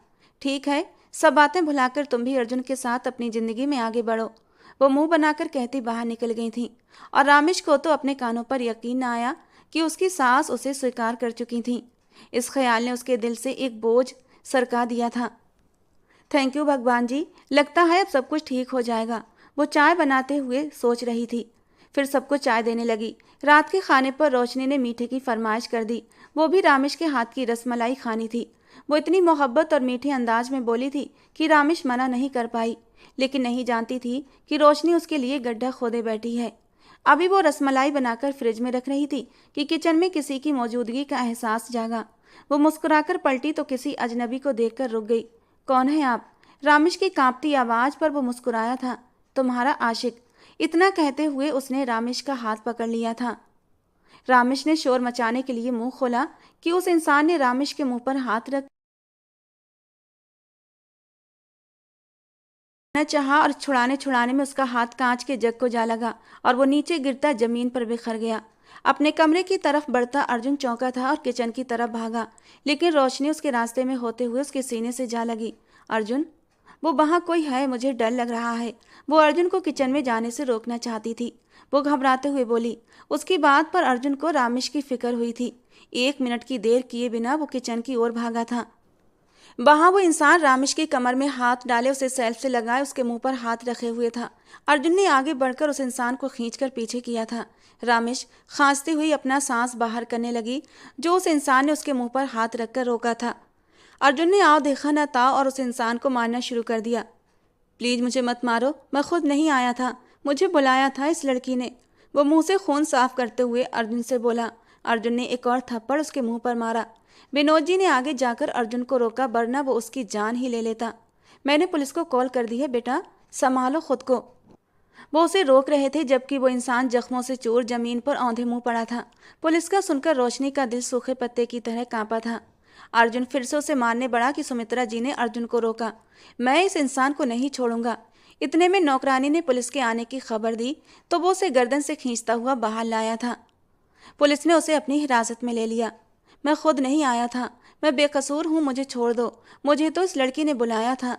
ठीक है, सब बातें भुलाकर तुम भी अर्जुन के साथ अपनी जिंदगी में आगे बढ़ो, वो मुंह बनाकर कहती बाहर निकल गई थी। और रामेश को तो अपने कानों पर यकीन न आया कि उसकी सास उसे स्वीकार कर चुकी थी। इस ख्याल ने उसके दिल से एक बोझ सरका दिया था। थैंक यू भगवान जी, लगता है अब सब कुछ ठीक हो जाएगा, वो चाय बनाते हुए सोच रही थी। फिर सबको चाय देने लगी। रात के खाने पर रोशनी ने मीठे की फरमाइश कर दी। वो भी रामेश के हाथ की रसमलाई खानी थी। वो इतनी मोहब्बत और मीठे अंदाज में बोली थी कि रामेश मना नहीं कर पाई, लेकिन नहीं जानती थी कि रोशनी उसके लिए गड्ढा खोदे बैठी है। अभी वो रसमलाई बनाकर फ्रिज में रख रही थी कि किचन में किसी की मौजूदगी का एहसास जागा। वो मुस्कुराकर पलटी तो किसी अजनबी को देखकर रुक गई। कौन है आप? रामेश की कांपती आवाज पर वो मुस्कुराया था। तुम्हारा आशिक। इतना कहते हुए उसने रामेश का हाथ पकड़ लिया था। रामेश ने शोर मचाने के लिए मुंह खोला कि उस इंसान ने रामेश के मुंह पर हाथ रख न चाहा और छुड़ाने में उसका हाथ कांच के जग को जा लगा और वो नीचे गिरता जमीन पर बिखर गया। अपने कमरे की तरफ बढ़ता अर्जुन चौंका था और किचन की तरफ भागा, लेकिन रोशनी उसके रास्ते में होते हुए उसके सीने से जा लगी। अर्जुन, वो वहाँ कोई है, मुझे डर लग रहा है। वो अर्जुन को किचन में जाने से रोकना चाहती थी। वो घबराते हुए बोली। उसकी बात पर अर्जुन को रामेश की फिक्र हुई थी। 1 मिनट की देर किए बिना वो किचन की ओर भागा था। वहां वो इंसान रामेश की कमर में हाथ डाले उसे सेल्फ से लगाए उसके मुंह पर हाथ रखे हुए था। अर्जुन ने आगे बढ़कर उस इंसान को खींचकर पीछे किया था। रामेश खांसती हुई अपना सांस बाहर करने लगी, जो उस इंसान ने उसके मुंह पर हाथ रखकर रोका था। अर्जुन ने आओ देखा न था और उस इंसान को मारना शुरू कर दिया। प्लीज मुझे मत मारो, मैं खुद नहीं आया था, मुझे बुलाया था इस लड़की ने। वो मुंह से खून साफ करते हुए अर्जुन से बोला। अर्जुन ने एक और थप्पड़ उसके मुंह पर मारा। विनोद जी ने आगे जाकर अर्जुन को रोका, वरना वो उसकी जान ही ले लेता। मैंने पुलिस को कॉल कर दी है बेटा, संभालो खुद को। वो उसे रोक रहे थे, जबकि वो इंसान जख्मों से चूर जमीन पर औंधे मुंह पड़ा था। पुलिस का सुनकर रोशनी का दिल सूखे पत्ते की तरह कांपा था। अर्जुन फिर से उसे मारने बढ़ा कि सुमित्रा जी ने अर्जुन को रोका। मैं इस इंसान को नहीं छोड़ूंगा। इतने में नौकरानी ने पुलिस के आने की खबर दी तो वो उसे गर्दन से खींचता हुआ बाहर लाया था। पुलिस ने उसे अपनी हिरासत में ले लिया। मैं खुद नहीं आया था, मैं बेकसूर हूँ, मुझे छोड़ दो, मुझे तो इस लड़की ने बुलाया था।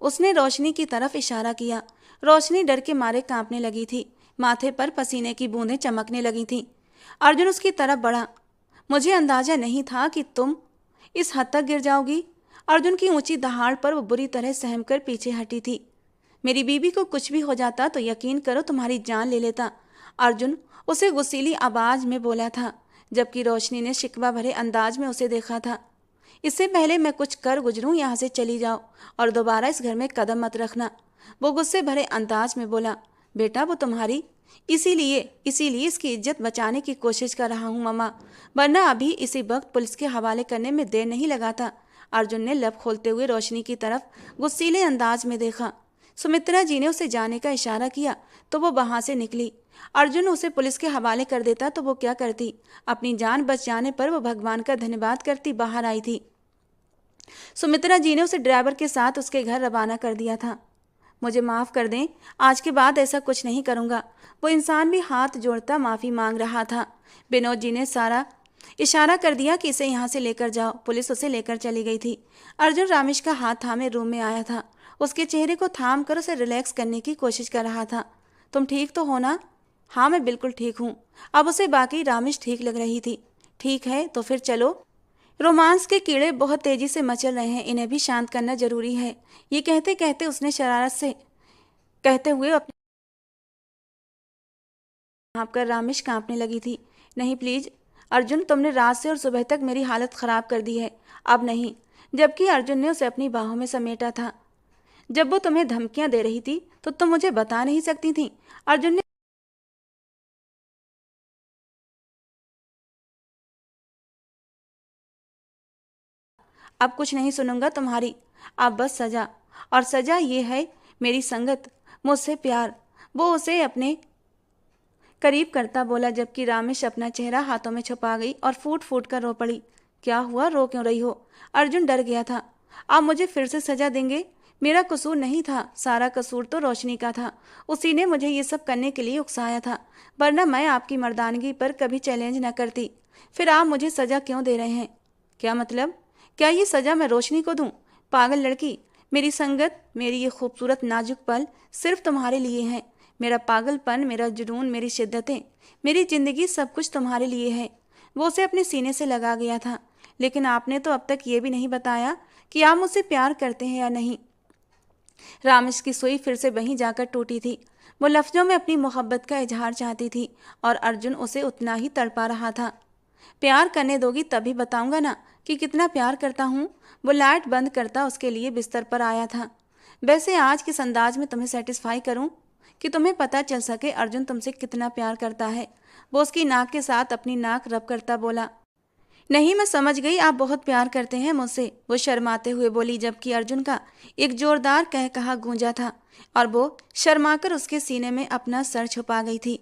उसने रोशनी की तरफ इशारा किया। रोशनी डर के मारे कांपने लगी थी, माथे पर पसीने की बूंदें चमकने लगी थीं। अर्जुन उसकी तरफ बढ़ा। मुझे अंदाजा नहीं था कि तुम इस हद तक गिर जाओगी। अर्जुन की ऊंची दहाड़ पर वो बुरी तरह सहम कर पीछे हटी थी। मेरी बीबी को कुछ भी हो जाता तो यकीन करो तुम्हारी जान ले लेता, अर्जुन उसे गुस्सीली आवाज में बोला था, जबकि रोशनी ने शिकवा भरे अंदाज में उसे देखा था। इससे पहले मैं कुछ कर गुजरूं, यहाँ से चली जाओ और दोबारा इस घर में कदम मत रखना, वो गुस्से भरे अंदाज में बोला। बेटा वो तुम्हारी, इसीलिए इसकी इज्जत बचाने की कोशिश कर रहा हूँ मम्मा, वरना अभी इसी वक्त पुलिस के हवाले करने में देर नहीं लगाता। अर्जुन ने लब खोलते हुए रोशनी की तरफ गुस्सीले अंदाज में देखा। सुमित्रा जी ने उसे जाने का इशारा किया तो वो वहां से निकली। अर्जुन उसे पुलिस के हवाले कर देता तो वो क्या करती? अपनी जान बच जाने पर वो भगवान का धन्यवाद करती बाहर आई थी। सुमित्रा जी ने उसे ड्राइवर के साथ उसके घर रवाना कर दिया था। मुझे माफ़ कर दें, आज के बाद ऐसा कुछ नहीं करूँगा। वो इंसान भी हाथ जोड़ता माफ़ी मांग रहा था। विनोद जी ने सारा इशारा कर दिया कि इसे यहाँ से लेकर जाओ। पुलिस उसे लेकर चली गई थी। अर्जुन रामेश का हाथ थामे रूम में आया था। उसके चेहरे को थाम कर उसे रिलैक्स करने की कोशिश कर रहा था। तुम ठीक तो हो ना? हाँ मैं बिल्कुल ठीक हूँ। अब उसे बाकी रामेश ठीक लग रही थी। ठीक है तो फिर चलो। रोमांस के कीड़े बहुत तेजी से मचल रहे हैं, इन्हें भी शांत करना जरूरी है। ये कहते कहते उसने शरारत से कहते हुए अपने हाँप कर रामेश कांपने लगी थी। नहीं प्लीज अर्जुन, तुमने रात से और सुबह तक मेरी हालत खराब कर दी है, अब नहीं। जबकि अर्जुन ने उसे अपनी बाहों में समेटा था। जब वो तुम्हें धमकियां दे रही थी तो तुम मुझे बता नहीं सकती थी? अर्जुन ने अब कुछ नहीं सुनूंगा तुम्हारी, अब बस सजा। और सजा ये है मेरी संगत, मुझसे प्यार। वो उसे अपने करीब करता बोला, जबकि रामेश अपना चेहरा हाथों में छुपा गई और फूट फूट कर रो पड़ी। क्या हुआ, रो क्यों रही हो? अर्जुन डर गया था। आप मुझे फिर से सजा देंगे? मेरा कसूर नहीं था, सारा कसूर तो रोशनी का था। उसी ने मुझे ये सब करने के लिए उकसाया था, वरना मैं आपकी मर्दानगी पर कभी चैलेंज न करती। फिर आप मुझे सज़ा क्यों दे रहे हैं? क्या मतलब? क्या ये सज़ा मैं रोशनी को दूं? पागल लड़की, मेरी संगत, मेरी ये खूबसूरत नाजुक पल सिर्फ तुम्हारे लिए है। मेरा पागलपन, मेरा जुनून, मेरी शिद्दतें, मेरी ज़िंदगी सब कुछ तुम्हारे लिए है। वो उसे अपने सीने से लगा गया था। लेकिन आपने तो अब तक ये भी नहीं बताया कि आप मुझसे प्यार करते हैं या नहीं। रामेश की सुई फिर से वहीं जाकर टूटी थी। वो लफ्जों में अपनी मोहब्बत का इजहार चाहती थी और अर्जुन उसे उतना ही तड़पा रहा था। प्यार करने दोगी तभी बताऊंगा ना कि कितना प्यार करता हूँ। वो लाइट बंद करता उसके लिए बिस्तर पर आया था। वैसे आज किस अंदाज में तुम्हें सेटिस्फाई करूं कि तुम्हें पता चल सके अर्जुन तुमसे कितना प्यार करता है। वो उसकी नाक के साथ अपनी नाक रब करता बोला। नहीं, मैं समझ गई, आप बहुत प्यार करते हैं मुझसे, वो शर्माते हुए बोली, जबकि अर्जुन का एक जोरदार कह कहा गूंजा था और वो शर्माकर उसके सीने में अपना सर छुपा गई थी।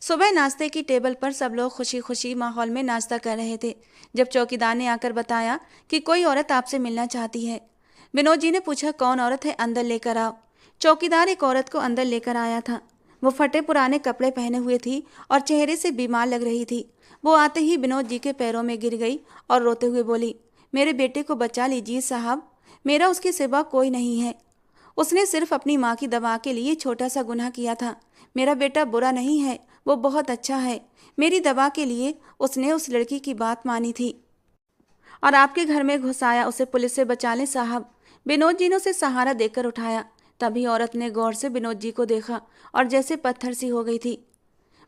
सुबह नाश्ते की टेबल पर सब लोग खुशी खुशी माहौल में नाश्ता कर रहे थे जब चौकीदार ने आकर बताया कि कोई औरत आपसे मिलना चाहती है। विनोद जी ने पूछा, कौन औरत है? अंदर लेकर आओ। चौकीदार एक औरत को अंदर लेकर आया था। वो फटे पुराने कपड़े पहने हुए थी और चेहरे से बीमार लग रही थी। वो आते ही विनोद जी के पैरों में गिर गई और रोते हुए बोली, मेरे बेटे को बचा लीजिए साहब, मेरा उसके सिवा कोई नहीं है। उसने सिर्फ अपनी माँ की दवा के लिए छोटा सा गुनाह किया था। मेरा बेटा बुरा नहीं है, वो बहुत अच्छा है। मेरी दवा के लिए उसने उस लड़की की बात मानी थी और आपके घर में घुस आया। उसे पुलिस से बचा लें साहब। विनोद जी ने उसे सहारा देकर उठाया। तभी औरत ने गौर से विनोद जी को देखा और जैसे पत्थर सी हो गई थी।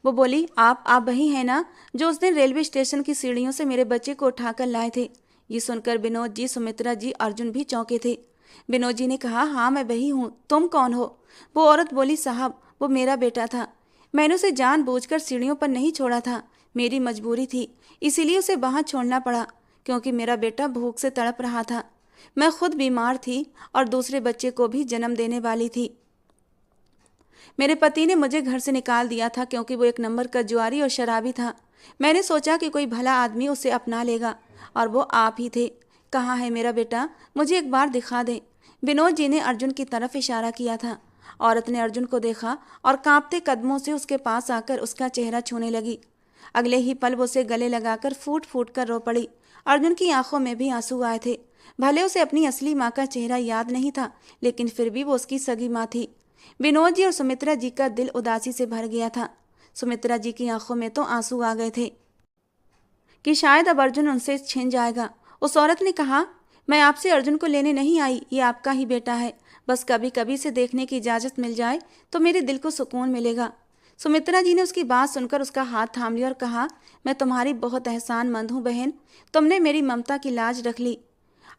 वो बोली, आप वही हैं ना जो उस दिन रेलवे स्टेशन की सीढ़ियों से मेरे बच्चे को उठाकर लाए थे? ये सुनकर विनोद जी, सुमित्रा जी, अर्जुन भी चौंके थे। विनोद जी ने कहा, हाँ मैं वही हूँ, तुम कौन हो? वो औरत बोली, साहब वो मेरा बेटा था। मैंने उसे जानबूझकर सीढ़ियों पर नहीं छोड़ा था, मेरी मजबूरी थी, इसीलिए उसे वहाँ छोड़ना पड़ा, क्योंकि मेरा बेटा भूख से तड़प रहा था। मैं खुद बीमार थी और दूसरे बच्चे को भी जन्म देने वाली थी। मेरे पति ने मुझे घर से निकाल दिया था क्योंकि वो एक नंबर का जुआरी और शराबी था। मैंने सोचा कि कोई भला आदमी उसे अपना लेगा और वो आप ही थे। कहाँ है मेरा बेटा? मुझे एक बार दिखा दे। विनोद जी ने अर्जुन की तरफ इशारा किया था। औरत ने अर्जुन को देखा और कांपते कदमों से उसके पास आकर उसका चेहरा छूने लगी। अगले ही पल वो उसे गले लगाकर फूट फूट कर रो पड़ी। अर्जुन की आंखों में भी आंसू आए थे। भले उसे अपनी असली माँ का चेहरा याद नहीं था, लेकिन फिर भी वो उसकी सगी माँ थी। विनोद जी और सुमित्रा जी का दिल उदासी से भर गया था। सुमित्रा जी की आंखों में तो आंसू आ गए थे कि शायद अब अर्जुन उनसे छिन जाएगा। उस औरत ने कहा, मैं आपसे अर्जुन को लेने नहीं आई, ये आपका ही बेटा है। बस कभी कभी से देखने की इजाज़त मिल जाए तो मेरे दिल को सुकून मिलेगा। सुमित्रा जी ने उसकी बात सुनकर उसका हाथ थाम लिया और कहा, मैं तुम्हारी बहुत एहसानमंद हूँ बहन, तुमने मेरी ममता की लाज रख ली।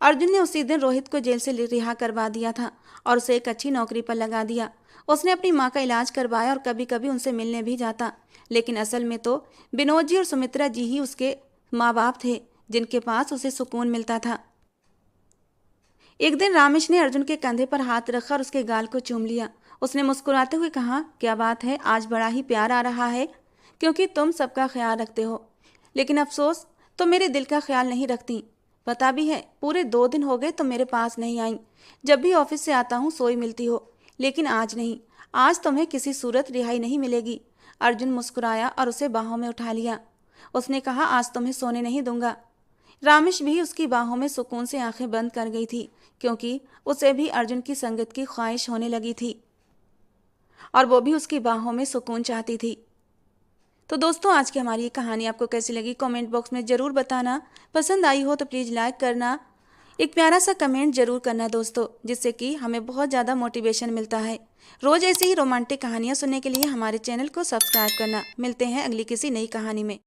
अर्जुन ने उसी दिन रोहित को जेल से रिहा करवा दिया था और उसे एक अच्छी नौकरी पर लगा दिया। उसने अपनी माँ का इलाज करवाया और कभी कभी उनसे मिलने भी जाता। लेकिन असल में तो विनोद जी और सुमित्रा जी ही उसके माँ बाप थे, जिनके पास उसे सुकून मिलता था। एक दिन रामेश ने अर्जुन के कंधे पर हाथ रखा और उसके गाल को चूम लिया। उसने मुस्कुराते हुए कहा, क्या बात है, आज बड़ा ही प्यार आ रहा है, क्योंकि तुम सबका ख्याल रखते हो, लेकिन अफसोस तुम मेरे दिल का ख्याल नहीं रखती। पता भी है, पूरे 2 दिन हो गए तुम मेरे पास नहीं आई। जब भी ऑफिस से आता हूँ सोई मिलती हो, लेकिन आज नहीं। आज तुम्हें किसी सूरत रिहाई नहीं मिलेगी। अर्जुन मुस्कुराया और उसे बाहों में उठा लिया। उसने कहा, आज तुम्हें सोने नहीं दूंगा। रामेश भी उसकी बाहों में सुकून से आंखें बंद कर गई थी, क्योंकि उसे भी अर्जुन की संगत की ख्वाहिश होने लगी थी और वो भी उसकी बाहों में सुकून चाहती थी। तो दोस्तों, आज की हमारी ये कहानी आपको कैसी लगी कमेंट बॉक्स में ज़रूर बताना। पसंद आई हो तो प्लीज़ लाइक करना, एक प्यारा सा कमेंट जरूर करना दोस्तों, जिससे कि हमें बहुत ज़्यादा मोटिवेशन मिलता है। रोज़ ऐसे ही रोमांटिक कहानियाँ सुनने के लिए हमारे चैनल को सब्सक्राइब करना। मिलते हैं अगली किसी नई कहानी में।